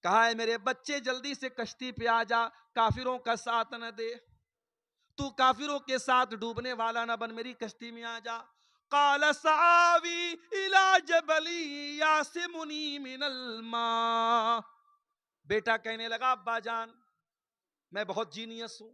कहा है मेरे बच्चे जल्दी से कश्ती पे आ जा, काफिरों का साथ न दे, तू काफिरों के साथ डूबने वाला ना बन, मेरी कश्ती में आ जा। काला सावी इला जबली यासिमुनी मिनल मा, बेटा कहने लगा अब्बा जान मैं बहुत जीनियस हूं,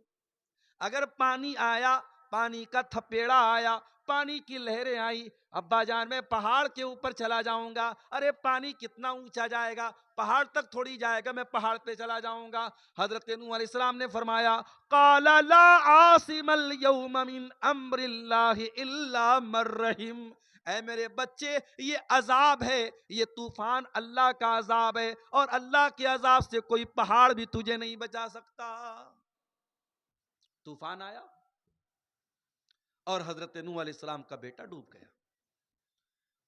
अगर पानी आया, पानी का थपेड़ा आया, पानी की लहरें आई, अब्बा जान मैं पहाड़ के ऊपर चला जाऊंगा। अरे पानी कितना ऊंचा जाएगा, पहाड़ तक थोड़ी जाएगा, मैं पहाड़ पे चला जाऊंगा। हजरत नूह अलैहिस्सलाम ने फरमाया काला ला आसिमल यौम मिन अम्रिल्लाहि इल्ला मर रहीम, ऐ मेरे बच्चे ये अजाब है, ये तूफान अल्लाह का अजाब है, और अल्लाह के अजाब से कोई पहाड़ भी तुझे नहीं बचा सकता। तूफान आया और हजरत नूह अलैहिस्सलाम का बेटा डूब गया,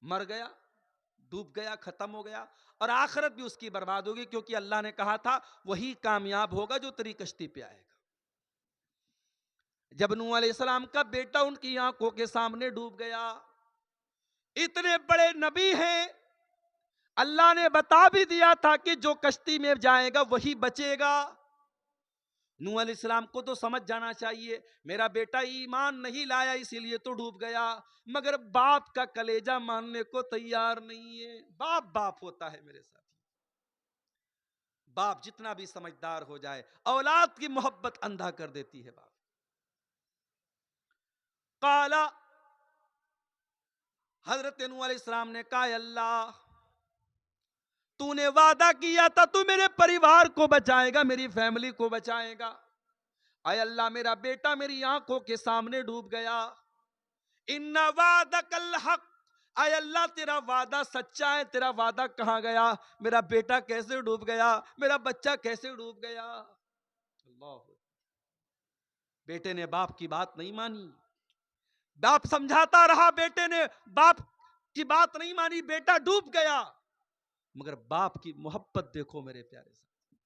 मर गया, डूब गया, खत्म हो गया, और आखिरत भी उसकी बर्बाद होगी, क्योंकि अल्लाह ने कहा था वही कामयाब होगा जो तेरी कश्ती पे आएगा। जब नूह अलैहिस्सलाम का बेटा उनकी आंखों के सामने डूब गया, इतने बड़े नबी हैं, अल्लाह ने बता भी दिया था कि जो कश्ती में जाएगा वही बचेगा। नूह अलैहिस्सलाम को तो समझ जाना चाहिए मेरा बेटा ईमान नहीं लाया इसीलिए तो डूब गया, मगर बाप का कलेजा मानने को तैयार नहीं है। बाप बाप होता है मेरे साथी, बाप जितना भी समझदार हो जाए औलाद की मोहब्बत अंधा कर देती है। बाप काला, हजरत नूह अलैहिस्सलाम ने कहा अल्लाह तूने वादा किया था तू मेरे परिवार को बचाएगा, मेरी फैमिली को बचाएगा। आय अल्लाह मेरा बेटा मेरी आंखों के सामने डूब गया। इन्ना वादकल हक, आय अल्लाह तेरा वादा सच्चा है, तेरा वादा कहां गया? मेरा बेटा कैसे डूब गया, मेरा बच्चा कैसे डूब गया? अल्लाह, बेटे ने बाप की बात नहीं मानी, बाप समझाता रहा, बेटे ने बाप की बात नहीं मानी, बेटा डूब गया। मगर बाप की मोहब्बत देखो मेरे प्यारे साथ,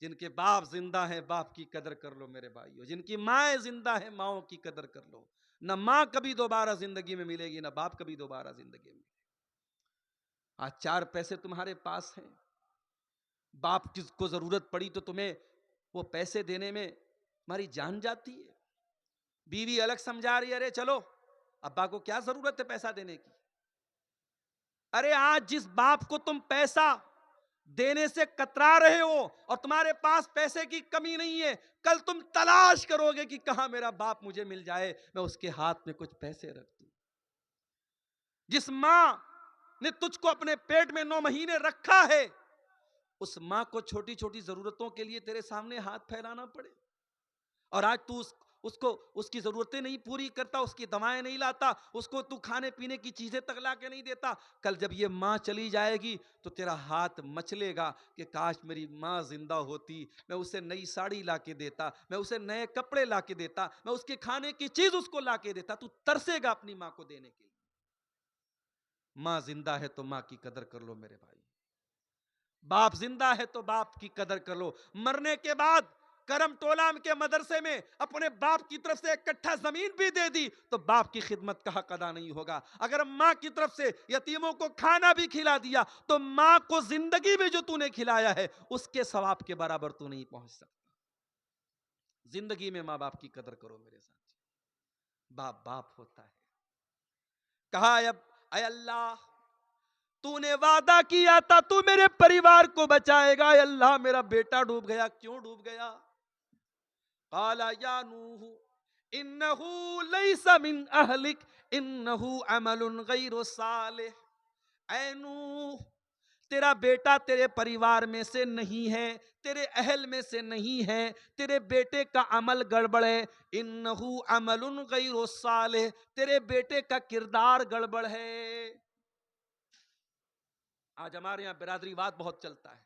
जिनके बाप जिंदा हैं बाप की कदर कर लो मेरे भाइयों, जिनकी माएँ जिंदा हैं माओं की कदर कर लो। ना माँ कभी दोबारा जिंदगी में मिलेगी, ना बाप कभी दोबारा जिंदगी में। आज 4 पैसे तुम्हारे पास हैं, बाप किसको जरूरत पड़ी तो तुम्हें वो पैसे देने में हमारी जान जाती है। बीवी अलग समझा रही है, अरे चलो अब्बा को क्या जरूरत है पैसा देने की। अरे आज जिस बाप को तुम पैसा देने से कतरा रहे हो और तुम्हारे पास पैसे की कमी नहीं है, कल तुम तलाश करोगे कि कहां मेरा बाप मुझे मिल जाए, मैं उसके हाथ में कुछ पैसे रख दूं। जिस मां ने तुझको अपने पेट में 9 महीने रखा है, उस मां को छोटी छोटी जरूरतों के लिए तेरे सामने हाथ फैलाना पड़े, और आज तू उसको उसकी जरूरतें नहीं पूरी करता, उसकी दवाएं नहीं लाता, उसको तू खाने पीने की चीजें तक ला के नहीं देता। कल जब ये माँ चली जाएगी तो तेरा हाथ मचलेगा कि काश मेरी माँ जिंदा होती, मैं उसे नई साड़ी ला के देता, मैं उसे नए कपड़े ला के देता, मैं उसके खाने की चीज उसको ला के देता। तू तरसेगा अपनी माँ को देने के लिए। माँ जिंदा है तो माँ की कदर कर लो मेरे भाई, बाप जिंदा है तो बाप की कदर कर लो। मरने के बाद करम टोला के मदरसे में अपने बाप की तरफ से एक कट्ठा जमीन भी दे दी तो बाप की खिदमत का हक अदा नहीं होगा। अगर माँ की तरफ से यतीमों को खाना भी खिला दिया तो माँ को जिंदगी में जो तूने खिलाया है उसके सवाब के बराबर तू नहीं पहुंच सकता। जिंदगी में माँ बाप की कदर करो मेरे साथ, बाप बाप होता है। कहा अब अय अल्लाह तूने वादा किया था तू मेरे परिवार को बचाएगा, अल्लाह मेरा बेटा डूब गया, क्यों डूब गया? काला या नूह इन्नहु लैसा मिन अहलिक इन्नहु अमलुन गैरु सालिह, ऐ नूह तेरा बेटा तेरे परिवार में से नहीं है, तेरे अहल में से नहीं है, तेरे बेटे का अमल गड़बड़ है, इन्नहु अमलुन गैरु सालिह, तेरे बेटे का किरदार गड़बड़ है। आज हमारे यहां बिरादरीवाद बहुत चलता है।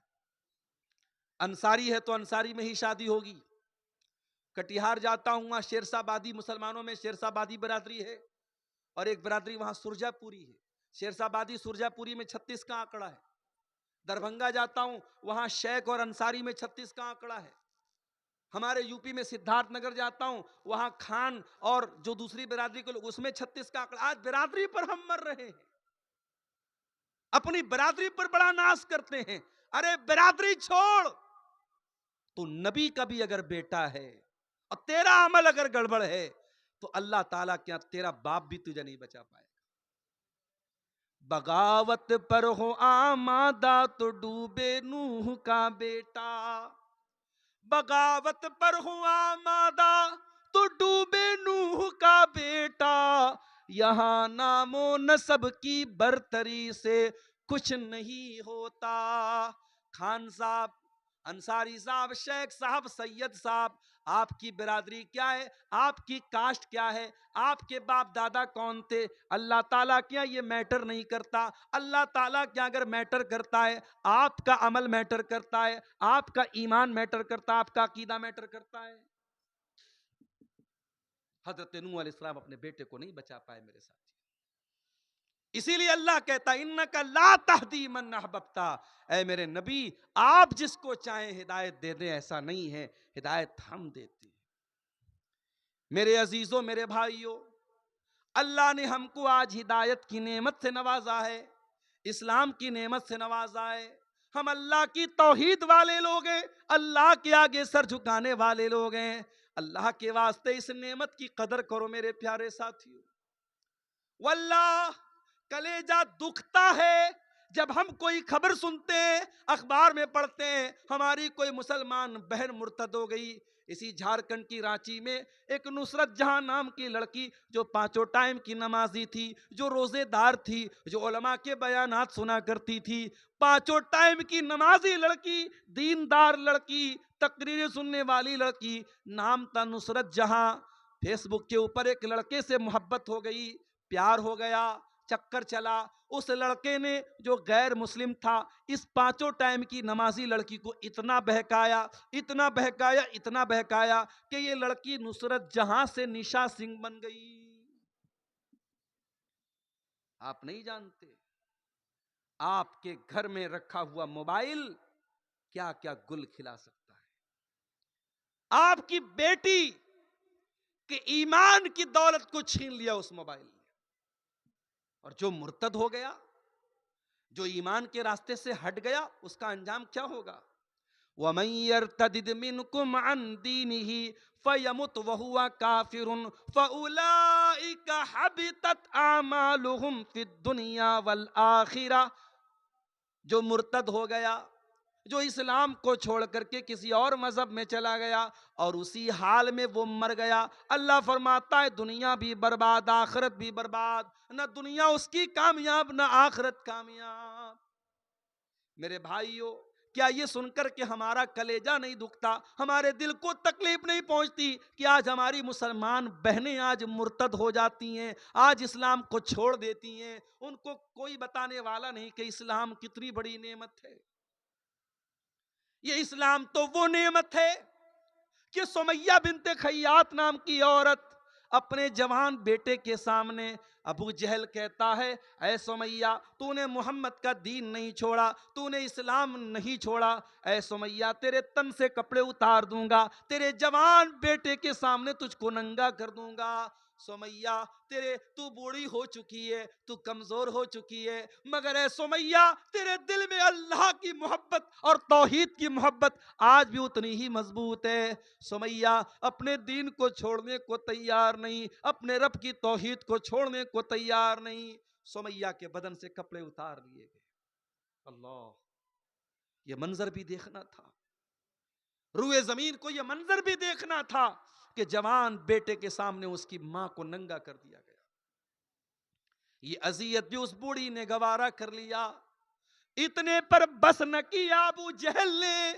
अंसारी है तो अंसारी में ही शादी होगी। कटिहार जाता हूं, वहां शेरशाहबादी, मुसलमानों में शेरशाहबादी बिरादरी है, और एक बिरादरी वहां सुरजापुरी है। शेरशाहबादी सुरजापुरी में 36 का आंकड़ा है। दरभंगा जाता हूं, वहां शेख और अंसारी में 36 का आंकड़ा है। हमारे यूपी में सिद्धार्थनगर जाता हूं, वहां खान और जो दूसरी बिरादरी के लोग, उसमें 36 का आंकड़ा। आज बिरादरी पर हम मर रहे हैं, अपनी बिरादरी पर बड़ा नाश करते हैं। अरे बिरादरी छोड़, तो नबी का भी अगर बेटा है और तेरा अमल अगर गड़बड़ है, तो अल्लाह ताला क्या तेरा बाप भी तुझे नहीं बचा पाएगा। बगावत पर हो आमादा तो डूबे नूह का बेटा, बगावत पर हो आमादा तो डूबे नूह का बेटा, यहां नामो नसब की बरतरी से कुछ नहीं होता। खान साहब, अंसारी साहब, शेख साहब, सैयद साहब, आपकी बिरादरी क्या है, आपकी कास्ट क्या है, आपके बाप दादा कौन थे, अल्लाह ताला क्या ये मैटर नहीं करता। अल्लाह ताला क्या अगर मैटर करता है, आपका अमल मैटर करता है, आपका ईमान मैटर करता है, आपका अकीदा मैटर करता है। हजरत नूह अलैहिस्सलाम अपने बेटे को नहीं बचा पाए मेरे साथी। इसीलिए अल्लाह कहता है इन्नका ला तहदी मन अहबब्ता, ऐ मेरे नबी आप जिसको चाहें हिदायत दे दें, ऐसा नहीं है, हिदायत हम देते हैं। मेरे अजीजों, मेरे भाइयों, अल्लाह ने हमको आज हिदायत की नेमत से नवाजा है, इस्लाम की नेमत से नवाजा है। हम अल्लाह की तौहीद वाले लोग हैं, अल्लाह के आगे सर झुकाने वाले लोग हैं। अल्लाह के वास्ते इस नेमत की कदर करो मेरे प्यारे साथियों। वल्लाह कलेजा दुखता है जब हम कोई खबर सुनते हैं, अखबार में पढ़ते हैं, हमारी कोई मुसलमान बहन मुर्तद हो गई। इसी झारखंड की रांची में एक नुसरत जहां नाम की लड़की, जो 5 टाइम की नमाजी थी, जो रोजेदार थी, जो उलमा के बयानात सुना करती थी, 5 टाइम की नमाजी लड़की, दीनदार लड़की, तकरीरें सुनने वाली लड़की, नाम था नुसरत जहां। फेसबुक के ऊपर एक लड़के से मोहब्बत हो गई, प्यार हो गया, चक्कर चला। उस लड़के ने जो गैर मुस्लिम था, इस 5 टाइम की नमाजी लड़की को इतना बहकाया, इतना बहकाया, इतना बहकाया कि ये लड़की नुसरत जहां से निशा सिंह बन गई। आप नहीं जानते आपके घर में रखा हुआ मोबाइल क्या क्या गुल खिला सकता है। आपकी बेटी के ईमान की दौलत को छीन लिया उस मोबाइल ने। और जो मुर्तद हो गया, जो ईमान के रास्ते से हट गया, उसका अंजाम क्या होगा। वमन यर्तदिद मिनकुम अन दीनिही फयमुत वहुवा काफिरुन फउलाइका हबितत आमालुहुम फिद दुनिया वल आखिरा। जो मुर्तद हो गया, जो इस्लाम को छोड़ करके किसी और मजहब में चला गया और उसी हाल में वो मर गया, अल्लाह फरमाता है दुनिया भी बर्बाद, आखिरत भी बर्बाद। ना दुनिया उसकी कामयाब, ना आखिरत कामयाब। मेरे भाइयों, क्या ये सुनकर के हमारा कलेजा नहीं दुखता, हमारे दिल को तकलीफ नहीं पहुंचती कि आज हमारी मुसलमान बहनें आज मुर्तद हो जाती हैं, आज इस्लाम को छोड़ देती हैं। उनको कोई बताने वाला नहीं कि इस्लाम कितनी बड़ी नेमत है। ये इस्लाम तो वो नेमत है कि सुमैया बिनते खैयात नाम की औरत अपने जवान बेटे के सामने, अबू जहल कहता है, ऐ सुमैया तूने मोहम्मद का दीन नहीं छोड़ा, तूने इस्लाम नहीं छोड़ा, ऐ सुमैया तेरे तन से कपड़े उतार दूंगा, तेरे जवान बेटे के सामने तुझको नंगा कर दूंगा। सुमैया तेरे, तू बूढ़ी हो चुकी है, तू कमजोर हो चुकी है, मगर ऐ सुमैया तेरे दिल में अल्लाह की मोहब्बत और तौहीद की मोहब्बत आज भी उतनी ही मजबूत है। सुमैया अपने दीन को छोड़ने को तैयार नहीं, अपने रब की तौहीद को छोड़ने को तैयार नहीं। सुमैया के बदन से कपड़े उतार लिए गए। अल्लाह, ये मंजर भी देखना था, रूए जमीन को ये मंजर भी देखना था कि जवान बेटे के सामने उसकी मां को नंगा कर दिया गया। ये अजियत भी उस बूढ़ी ने गवारा कर लिया। इतने पर बस न किया अबू जहल ने,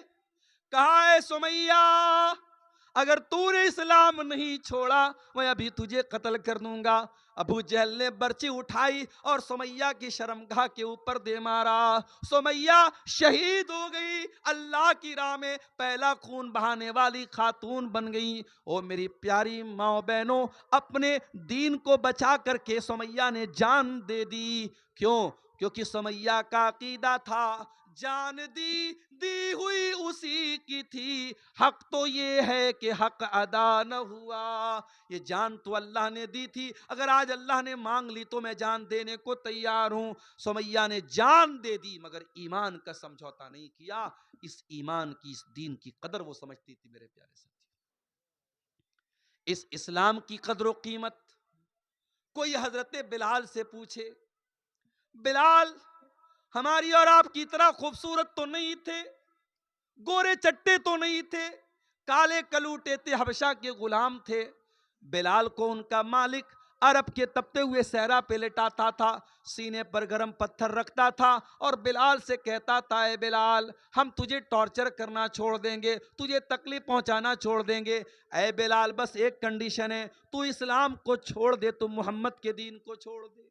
कहा है सुमैया, अगर तूने इस्लाम नहीं छोड़ा मैं अभी तुझे कत्ल कर दूंगा। अबू जहल ने बर्ची उठाई और सुमैया की शर्मगाह के ऊपर दे मारा। सुमैया शहीद हो गई, अल्लाह की राह में पहला खून बहाने वाली खातून बन गई। ओ मेरी प्यारी माँ बहनों, अपने दीन को बचा करके सुमैया ने जान दे दी। क्यों? क्योंकि सुमैया का अकीदा था, जान दी दी हुई उसी की थी, हक तो ये है कि हक अदा न हुआ। ये जान तो अल्लाह ने दी थी, अगर आज अल्लाह ने मांग ली तो मैं जान देने को तैयार हूं। सुमैया ने जान दे दी मगर ईमान का समझौता नहीं किया। इस ईमान की, इस दीन की कदर वो समझती थी मेरे प्यारे साथी। इस इस्लाम की कदर व कीमत कोई हजरत बिलाल से पूछे, बिलाल हमारी और आपकी तरह खूबसूरत तो नहीं थे, गोरे चट्टे तो नहीं थे, काले कलूटे थे, हबशा के गुलाम थे। बिलाल को उनका मालिक अरब के तपते हुए सहरा पे लेटाता था, सीने पर गरम पत्थर रखता था और बिलाल से कहता था, ए बिलाल हम तुझे टॉर्चर करना छोड़ देंगे, तुझे तकलीफ पहुंचाना छोड़ देंगे। ए बिलाल बस एक कंडीशन है, तू इस्लाम को छोड़ दे, तू मोहम्मद के दीन को छोड़ दे।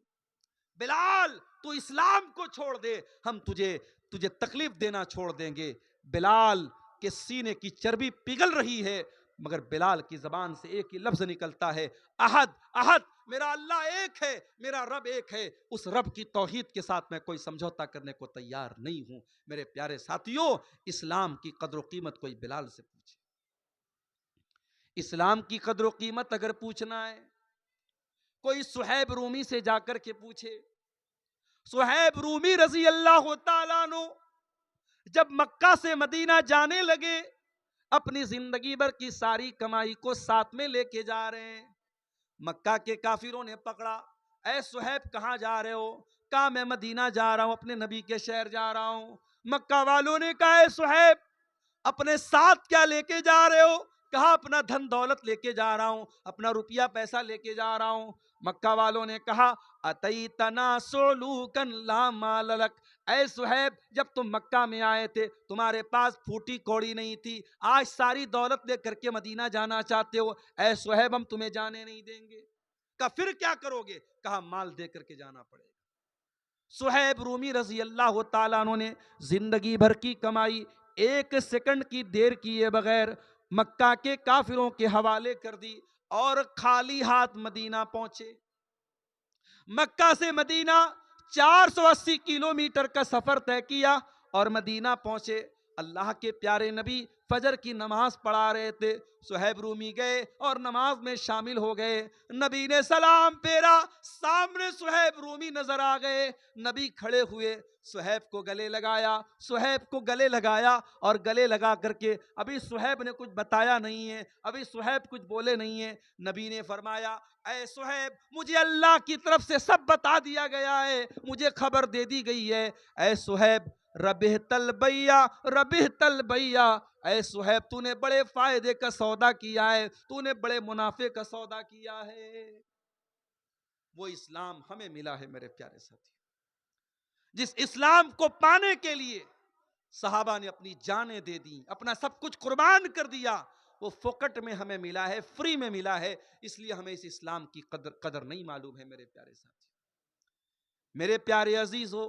बिलाल तू इस्लाम को छोड़ दे, हम तुझे तुझे तकलीफ देना छोड़ देंगे। बिलाल के सीने की चर्बी पिघल रही है मगर बिलाल की जबान से एक ही लफ्ज निकलता है, अहद अहद, मेरा अल्लाह एक है, मेरा रब एक है। उस रब की तौहीद के साथ मैं कोई समझौता करने को तैयार नहीं हूं। मेरे प्यारे साथियों, इस्लाम की कदर कीमत कोई बिलाल से पूछे। इस्लाम की कदर कीमत अगर पूछना है, कोई सुहैब रूमी से जाकर के पूछे। सुहैब रूमी रजी अल्लाह तआला अन्हु जब मक्का से मदीना जाने लगे, अपनी जिंदगी भर की सारी कमाई को साथ में लेके जा रहे हैं। मक्का के काफिरों ने पकड़ा, ऐ सुहैब कहां जा रहे हो? कहा मैं मदीना जा रहा हूं, अपने नबी के शहर जा रहा हूं। मक्का वालों ने कहा, ऐ सुहैब अपने साथ क्या लेके जा रहे हो? कहा अपना धन दौलत लेके जा रहा हूं, अपना रुपया पैसा लेके जा रहा हूं। मक्का वालों ने कहा, अतई तना सोलूकन ला मालक, ऐ सुहैब जब तुम मक्का में आए थे तुम्हारे पास फूटी कौड़ी नहीं थी, आज सारी दौलत लेकर के मदीना जाना चाहते हो। ऐ सुहैब हम तुम्हें जाने नहीं देंगे। कहा फिर क्या करोगे? कहा माल दे करके जाना पड़ेगा। सुहैब रूमी रजी अल्लाह तआला अन्हु ने जिंदगी भर की कमाई एक सेकंड की देर किए बगैर मक्का के काफिरों के हवाले कर दी और खाली हाथ मदीना पहुंचे। मक्का से मदीना 480 किलोमीटर का सफर तय किया और मदीना पहुंचे। अल्लाह के प्यारे नबी फजर की नमाज पढ़ा रहे थे, सुहैब रूमी गए और नमाज में शामिल हो गए। नबी ने सलाम फेरा, सामने सुहैब रूमी नजर आ गए। नबी खड़े हुए, सुहैब को गले लगाया, सुहैब को गले लगाया और गले लगा करके अभी सुहैब ने कुछ बताया नहीं है, अभी सुहैब कुछ बोले नहीं है। नबी ने फरमाया, ऐ सुहैब मुझे अल्लाह की तरफ से सब बता दिया गया है, मुझे खबर दे दी गई है। ऐ सुहैब रबिह तलबैया, रबिह तलबैया, ऐ सुहैब तूने बड़े फायदे का सौदा किया है, तूने बड़े मुनाफे का सौदा किया है। वो इस्लाम हमें मिला है मेरे प्यारे साथी, जिस इस्लाम को पाने के लिए सहाबा ने अपनी जानें दे दी, अपना सब कुछ कुर्बान कर दिया। वो फोकट में हमें मिला है, फ्री में मिला है, इसलिए हमें इस इस्लाम की कदर नहीं मालूम है मेरे प्यारे साथी। मेरे प्यारे अजीज हो,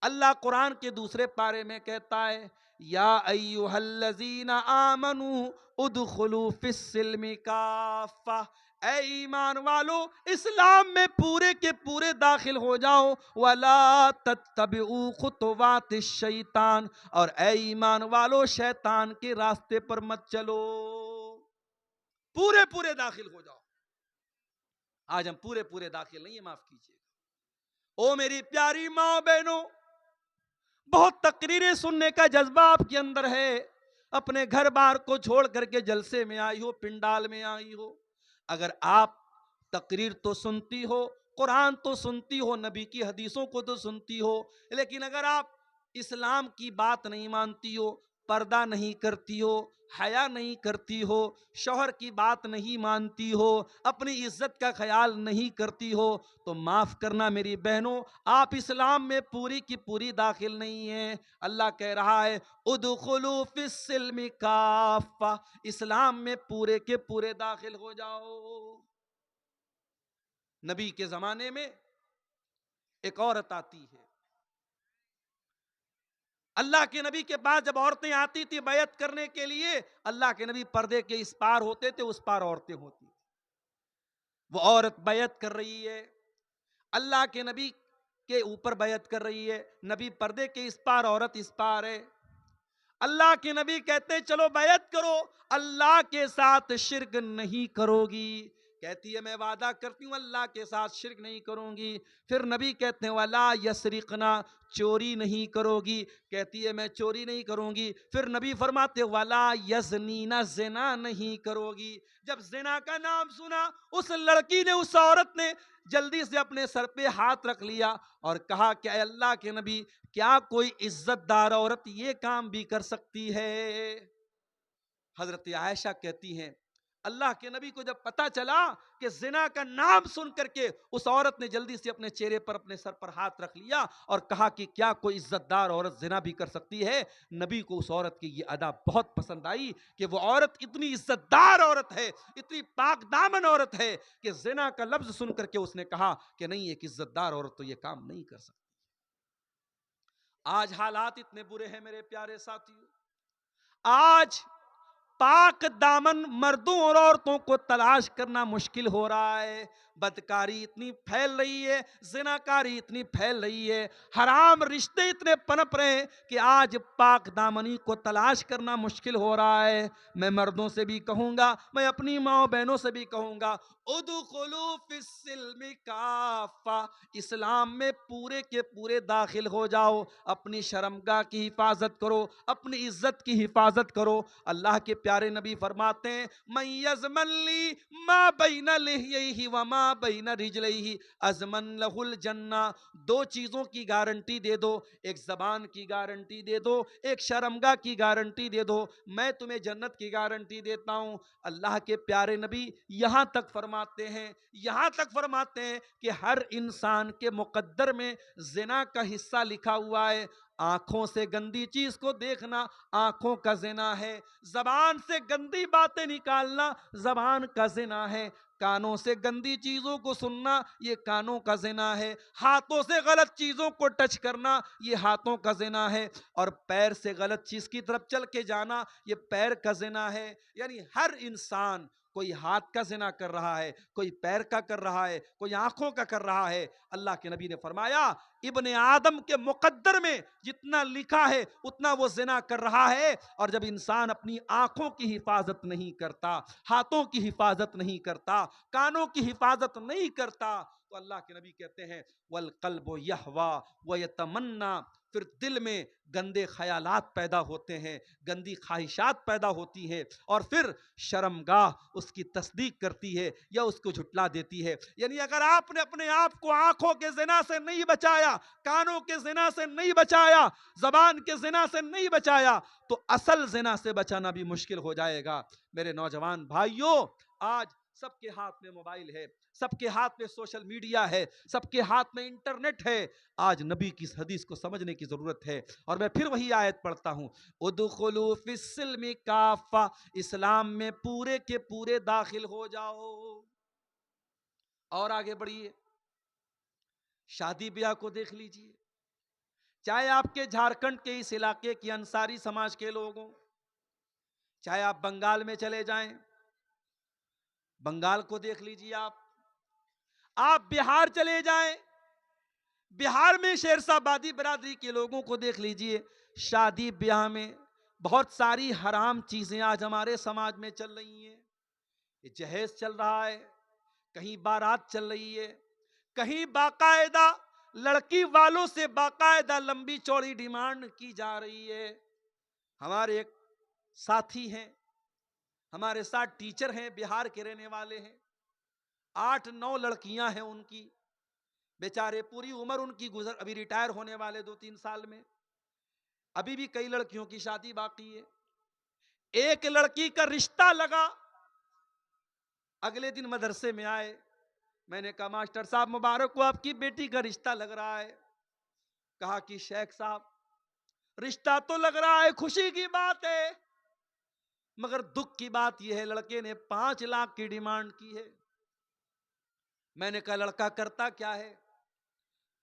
अल्लाह कुरान के दूसरे पारे में कहता है, या अय्युहल्लज़ीना आमनू उदखुलू फिस्सिल्मि काफ़ा, ऐ ईमान वालो इस्लाम में पूरे के पूरे दाखिल हो जाओ। वला तत्तबिउ खुतवातिश शैतान, और ऐ ईमान वालो शैतान के रास्ते पर मत चलो, पूरे पूरे दाखिल हो जाओ। आज हम पूरे पूरे दाखिल नहीं है, माफ कीजिएगा। ओ मेरी प्यारी माँ बहनों, बहुत तकरीरें सुनने का जज्बा आपके अंदर है, अपने घर बार को छोड़ करके जलसे में आई हो, पिंडाल में आई हो। अगर आप तकरीर तो सुनती हो, कुरान तो सुनती हो, नबी की हदीसों को तो सुनती हो, लेकिन अगर आप इस्लाम की बात नहीं मानती हो, पर्दा नहीं करती हो, हया नहीं करती हो, शौहर की बात नहीं मानती हो, अपनी इज्जत का ख्याल नहीं करती हो, तो माफ करना मेरी बहनों, आप इस्लाम में पूरी की पूरी दाखिल नहीं है। अल्लाह कह रहा है उदखुलू फिस्सिल्मि काफ़ा, इस्लाम में पूरे के पूरे दाखिल हो जाओ। नबी के जमाने में एक औरत आती है, अल्लाह के नबी के पास जब औरतें आती थी बैत करने के लिए, अल्लाह के नबी पर्दे के इस पार होते थे, उस पार औरतें होती थी। वो औरत बैत कर रही है, अल्लाह के नबी के ऊपर बैत कर रही है, नबी पर्दे के इस पार, औरत इस पार है। अल्लाह के नबी कहते हैं चलो बैत करो, अल्लाह के साथ शिर्क नहीं करोगी। कहती है मैं वादा करती हूं अल्लाह के साथ शिर्क नहीं करूंगी। फिर नबी कहते हैं वला यसरिकना, चोरी नहीं करोगी। कहती है मैं चोरी नहीं करूंगी। फिर नबी फरमाते वला यजनीना, जिना नहीं करोगी। जब जिना का नाम सुना, उस लड़की ने, उस औरत ने जल्दी से अपने सर पे हाथ रख लिया और कहा कि अल्लाह के नबी, क्या कोई इज्जतदार औरत ये काम भी कर सकती है? हजरत आयशा कहती हैं अल्लाह के नबी को जब पता चला कि जिना का नाम सुन करके उस औरत ने जल्दी से अपने चेहरे पर, अपने सर पर हाथ रख लिया और कहा कि क्या कोई इज्जतदार औरत जिना भी कर सकती है? नबी को उस औरत की ये अदा बहुत पसंद आई कि वो औरत इतनी इज्जतदार औरत है, इतनी पाक दामन औरत है कि जिना का लफ्ज सुन करके उसने कहा कि नहीं, एक इज्जतदार औरत तो ये काम नहीं कर सकती। आज हालात इतने बुरे हैं मेरे प्यारे साथियों, आज पाक दामन मर्दों और औरतों को तलाश करना मुश्किल हो रहा है। बदकारी इतनी फैल रही है, जिनाकारी इतनी फैल रही है, हराम रिश्ते इतने पनप रहे हैं कि आज पाक दामनी को तलाश करना मुश्किल हो रहा है। मैं मर्दों से भी कहूंगा, मैं अपनी माँ बहनों से भी कहूंगा, उदखुलू फिस्सिल्मि काफ़ा, इस्लाम में पूरे के पूरे दाखिल हो जाओ। अपनी शर्मगाह की हिफाजत करो, अपनी इज्जत की हिफाजत करो। अल्लाह के प्यारे नबी फरमाते हैं मैं यज़मली मा बैन लिह्यैहि व मा बैन रिजलैहि अज़मन लहुल जन्ना। दो चीज़ों की गारंटी दे दो, एक ज़बान की गारंटी दे दो, एक शर्मगाह की गारंटी दे दो, मैं तुम्हें जन्नत की गारंटी देता हूँ। अल्लाह के प्यारे नबी यहाँ तक फरमाते हैं, यहाँ तक फरमाते हैं कि हर इंसान के मुकद्दर में ज़िना का हिस्सा लिखा हुआ है। आंखों से गंदी चीज को देखना आंखों का जिना है, जबान से गंदी बातें निकालना जबान का जिना है, कानों से गंदी चीजों को सुनना ये कानों का जिना है, हाथों से गलत चीजों को टच करना ये हाथों का जिना है, और पैर से गलत चीज की तरफ चल के जाना ये पैर का जिना है। यानी हर इंसान, कोई हाथ का जिना कर रहा है, कोई पैर का कर रहा है, कोई आंखों का कर रहा है। अल्लाह के नबी ने फरमाया इब्ने आदम के मुकद्दर में जितना लिखा है उतना वो जिना कर रहा है। और जब इंसान अपनी आंखों की हिफाजत नहीं करता, हाथों की हिफाजत नहीं करता, कानों की हिफाजत नहीं करता, तो अल्लाह के नबी कहते हैं वल कल्बु यहवा व यतमन्ना, फिर दिल में गंदे ख्यालात पैदा होते हैं, गंदी ख्वाहिशात पैदा होती है, और फिर शर्मगाह उसकी तस्दीक करती है या उसको झुटला देती है। यानी अगर आपने अपने आप को आंखों के जिना से नहीं बचाया, कानों के जिना से नहीं बचाया, जबान के जिना से नहीं बचाया, तो असल जिना से बचाना भी मुश्किल हो जाएगा। मेरे नौजवान भाइयों, आज सबके हाथ में मोबाइल है, सबके हाथ में सोशल मीडिया है, सबके हाथ में इंटरनेट है। आज नबी की इस हदीस को समझने की जरूरत है। और मैं फिर वही आयत पढ़ता हूं, उदखुलू फिस्सिल्मि काफ़ा, इस्लाम में पूरे के पूरे दाखिल हो जाओ। और आगे बढ़िए, शादी ब्याह को देख लीजिए, चाहे आपके झारखंड के इस इलाके की अंसारी समाज के लोग हों, चाहे आप बंगाल में चले जाएं, बंगाल को देख लीजिए, आप बिहार चले जाएं, बिहार में शेरशाबादी बरादरी के लोगों को देख लीजिए। शादी ब्याह में बहुत सारी हराम चीजें आज हमारे समाज में चल रही हैं। ये जहेज चल रहा है, कहीं बारात चल रही है, कहीं बाकायदा लड़की वालों से बाकायदा लंबी चौड़ी डिमांड की जा रही है। हमारे एक साथी हैं, हमारे साथ टीचर हैं, बिहार के रहने वाले हैं, 8-9 लड़कियां हैं उनकी, बेचारे पूरी उम्र उनकी गुजर, अभी रिटायर होने वाले 2-3 साल में। अभी भी कई लड़कियों की शादी बाकी है। एक लड़की का रिश्ता लगा, अगले दिन मदरसे में आए, मैंने कहा मास्टर साहब मुबारक हो, आपकी बेटी का रिश्ता लग रहा है। कहा कि शेख साहब रिश्ता तो लग रहा है, खुशी की बात है, मगर दुख की बात यह है लड़के ने 5 लाख की डिमांड की है। मैंने कहा लड़का करता क्या है?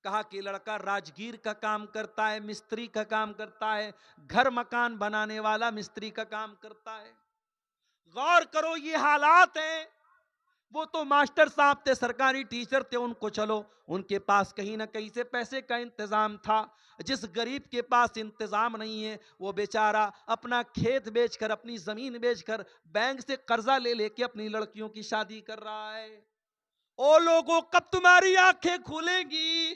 कहा कि लड़का राजगीर का काम करता है, मिस्त्री का काम करता है, घर मकान बनाने वाला मिस्त्री का काम करता है। गौर करो ये हालात हैं। वो तो मास्टर साहब थे, सरकारी टीचर थे, उनको चलो उनके पास कहीं ना कहीं से पैसे का इंतजाम था। जिस गरीब के पास इंतजाम नहीं है वो बेचारा अपना खेत बेचकर, अपनी जमीन बेचकर, बैंक से कर्जा ले लेके अपनी लड़कियों की शादी कर रहा है। ओ लोगों, कब तुम्हारी आंखें खुलेंगी,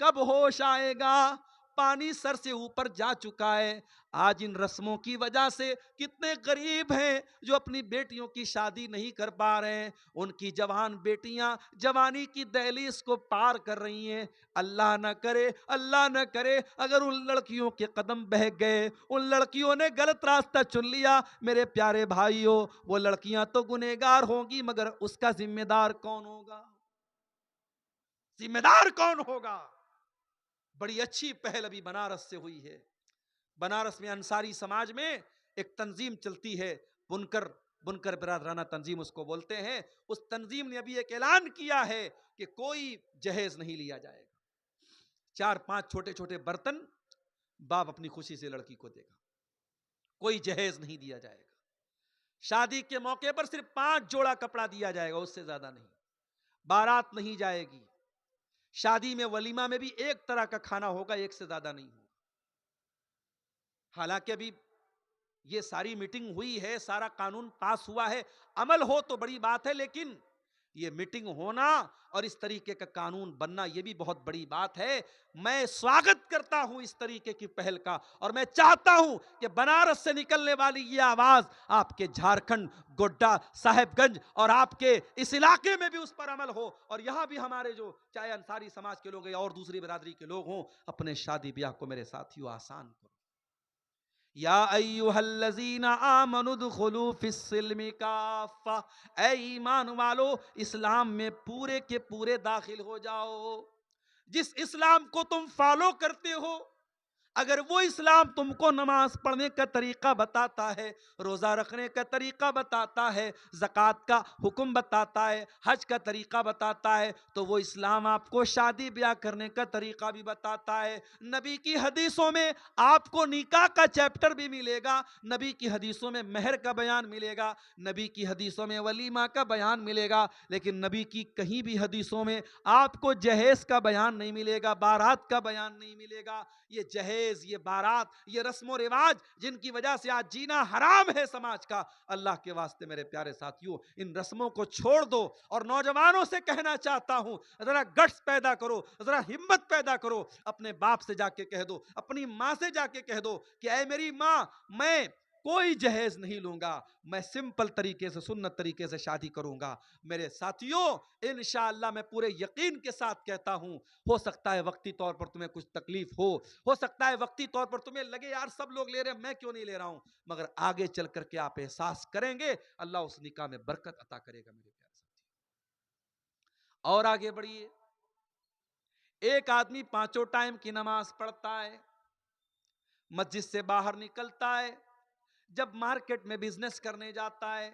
कब होश आएगा? पानी सर से ऊपर जा चुका है। आज इन रस्मों की वजह से कितने गरीब हैं जो अपनी बेटियों की शादी नहीं कर पा रहे हैं। उनकी जवान बेटियां जवानी की दहलीज को पार कर रही हैं। अल्लाह न करे, अल्लाह न करे अगर उन लड़कियों के कदम बह गए, उन लड़कियों ने गलत रास्ता चुन लिया, मेरे प्यारे भाइयों, वो लड़कियां तो गुनहगार होंगी, मगर उसका जिम्मेदार कौन होगा? जिम्मेदार कौन होगा? बड़ी अच्छी पहल अभी बनारस से हुई है। बनारस में अंसारी समाज में एक तंजीम चलती है, बुनकर बुनकर बिरादराना तंजीम उसको बोलते हैं। उस तंजीम ने अभी एक ऐलान किया है कि कोई जहेज नहीं लिया जाएगा। 4-5 छोटे छोटे बर्तन बाप अपनी खुशी से लड़की को देगा, कोई जहेज नहीं दिया जाएगा। शादी के मौके पर सिर्फ 5 जोड़ा कपड़ा दिया जाएगा, उससे ज्यादा नहीं। बारात नहीं जाएगी। शादी में वलीमा में भी एक तरह का खाना होगा, एक से ज्यादा नहीं होगा। हालांकि अभी ये सारी मीटिंग हुई है, सारा कानून पास हुआ है, अमल हो तो बड़ी बात है, लेकिन ये मीटिंग होना और इस तरीके का कानून बनना ये भी बहुत बड़ी बात है। मैं स्वागत करता हूं इस तरीके की पहल का, और मैं चाहता हूं कि बनारस से निकलने वाली ये आवाज आपके झारखंड, गोड्डा, साहेबगंज और आपके इस इलाके में भी उस पर अमल हो, और यहां भी हमारे जो चाहे अंसारी समाज के लोग हैं और दूसरी बिरादरी के लोग हों, अपने शादी ब्याह को मेरे साथियों आसान करो। या अय्युहल्लज़ीना आमनु दुखुलू फिस्सिल्मि काफ़ा, ऐ ईमान वालो इस्लाम में पूरे के पूरे दाखिल हो जाओ। जिस इस्लाम को तुम फॉलो करते हो, अगर वो इस्लाम तुमको नमाज पढ़ने का तरीका बताता है, रोजा रखने का तरीका बताता है, ज़कात का हुक्म बताता है, हज का तरीका बताता है, तो वो इस्लाम आपको शादी ब्याह करने का तरीका भी बताता है। नबी की हदीसों में आपको निकाह का चैप्टर भी मिलेगा, नबी की हदीसों में मेहर का बयान मिलेगा, नबी की हदीसों में वलीमा का बयान मिलेगा, लेकिन नबी की कहीं भी हदीसों में आपको जहेज का बयान नहीं मिलेगा, बारात का बयान नहीं मिलेगा। ये जहेज, ये बारात, ये रस्मो रिवाज जिनकी वजह से आज जीना हराम है समाज का, अल्लाह के वास्ते मेरे प्यारे साथियों इन रस्मों को छोड़ दो। और नौजवानों से कहना चाहता हूं, जरा गट्स पैदा करो, जरा हिम्मत पैदा करो, अपने बाप से जाके कह दो, अपनी मां से जाके कह दो कि ऐ मेरी मां, मैं कोई जहेज नहीं लूंगा, मैं सिंपल तरीके से, सुन्नत तरीके से शादी करूंगा। मेरे साथियों इंशाअल्लाह मैं पूरे यकीन के साथ कहता हूं, हो सकता है वक्ती तौर पर तुम्हें कुछ तकलीफ हो सकता है वक्ती तौर पर तुम्हें लगे यार सब लोग ले रहे हैं, मैं क्यों नहीं ले रहा हूं, मगर आगे चल करके आप एहसास करेंगे, अल्लाह उस निकाह में बरकत अता करेगा। मेरे प्यारे साथी और आगे बढ़िए। एक आदमी 5 टाइम की नमाज पढ़ता है, मस्जिद से बाहर निकलता है, जब मार्केट में बिजनेस करने जाता है,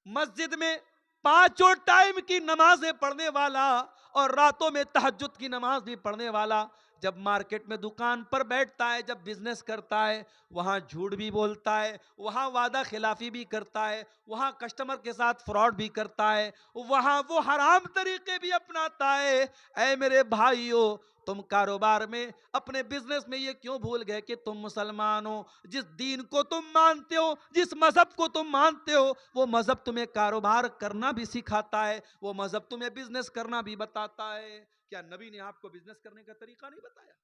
मस्जिद में 5 टाइम की नमाजें पढ़ने वाला और रातों में तहज्जुद की नमाज भी पढ़ने वाला, जब मार्केट में दुकान पर बैठता है, जब बिजनेस करता है, वहां झूठ भी बोलता है, वहां वादा खिलाफी भी करता है, वहां कस्टमर के साथ फ्रॉड भी करता है, वहां वो हराम तरीके भी अपनाता है। ऐ मेरे भाइयों, तुम कारोबार में, अपने बिजनेस में ये क्यों भूल गए कि तुम मुसलमान हो? जिस दीन को तुम मानते हो, जिस मजहब को तुम मानते हो, वो मजहब तुम्हें कारोबार करना भी सिखाता है, वो मजहब तुम्हें बिजनेस करना भी बताता है। क्या नबी ने आपको बिजनेस करने का तरीका नहीं बताया?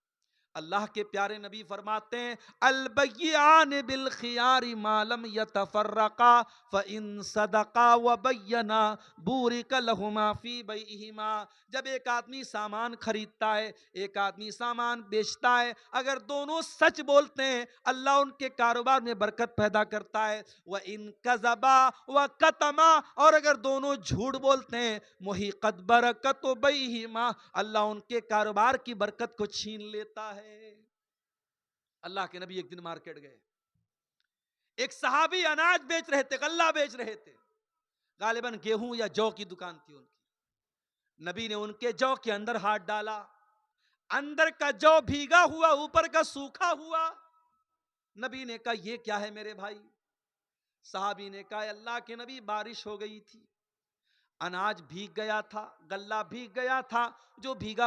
अल्लाह के प्यारे नबी फरमाते हैं अलबय्यान बिल खियारी मालम यतफर्रका फ इन सदका व बय्यना बूरिका लहुमा फी बैहिमा। जब एक आदमी सामान खरीदता है, एक आदमी सामान बेचता है, अगर दोनों सच बोलते हैं अल्लाह उनके कारोबार में बरकत पैदा करता है। व इन कज़बा व कतमा, और अगर दोनों झूठ बोलते हैं मुहिक़त बरकत बैहिमा, अल्लाह उनके कारोबार की बरकत को छीन लेता है। अल्लाह के नबी एक दिन मार्केट गए, एक सहाबी अनाज बेच रहे थे, गल्ला बेच रहे थे, गालिबन गेहूं या जौ की दुकान थी उनकी। नबी ने उनके जौ के अंदर हाथ डाला, अंदर का जौ भीगा हुआ, ऊपर का सूखा हुआ। नबी ने कहा यह क्या है मेरे भाई? सहाबी ने कहा अल्लाह के नबी बारिश हो गई थी, अनाज भीग गया था, गल्ला भीग गया था, जो भीगा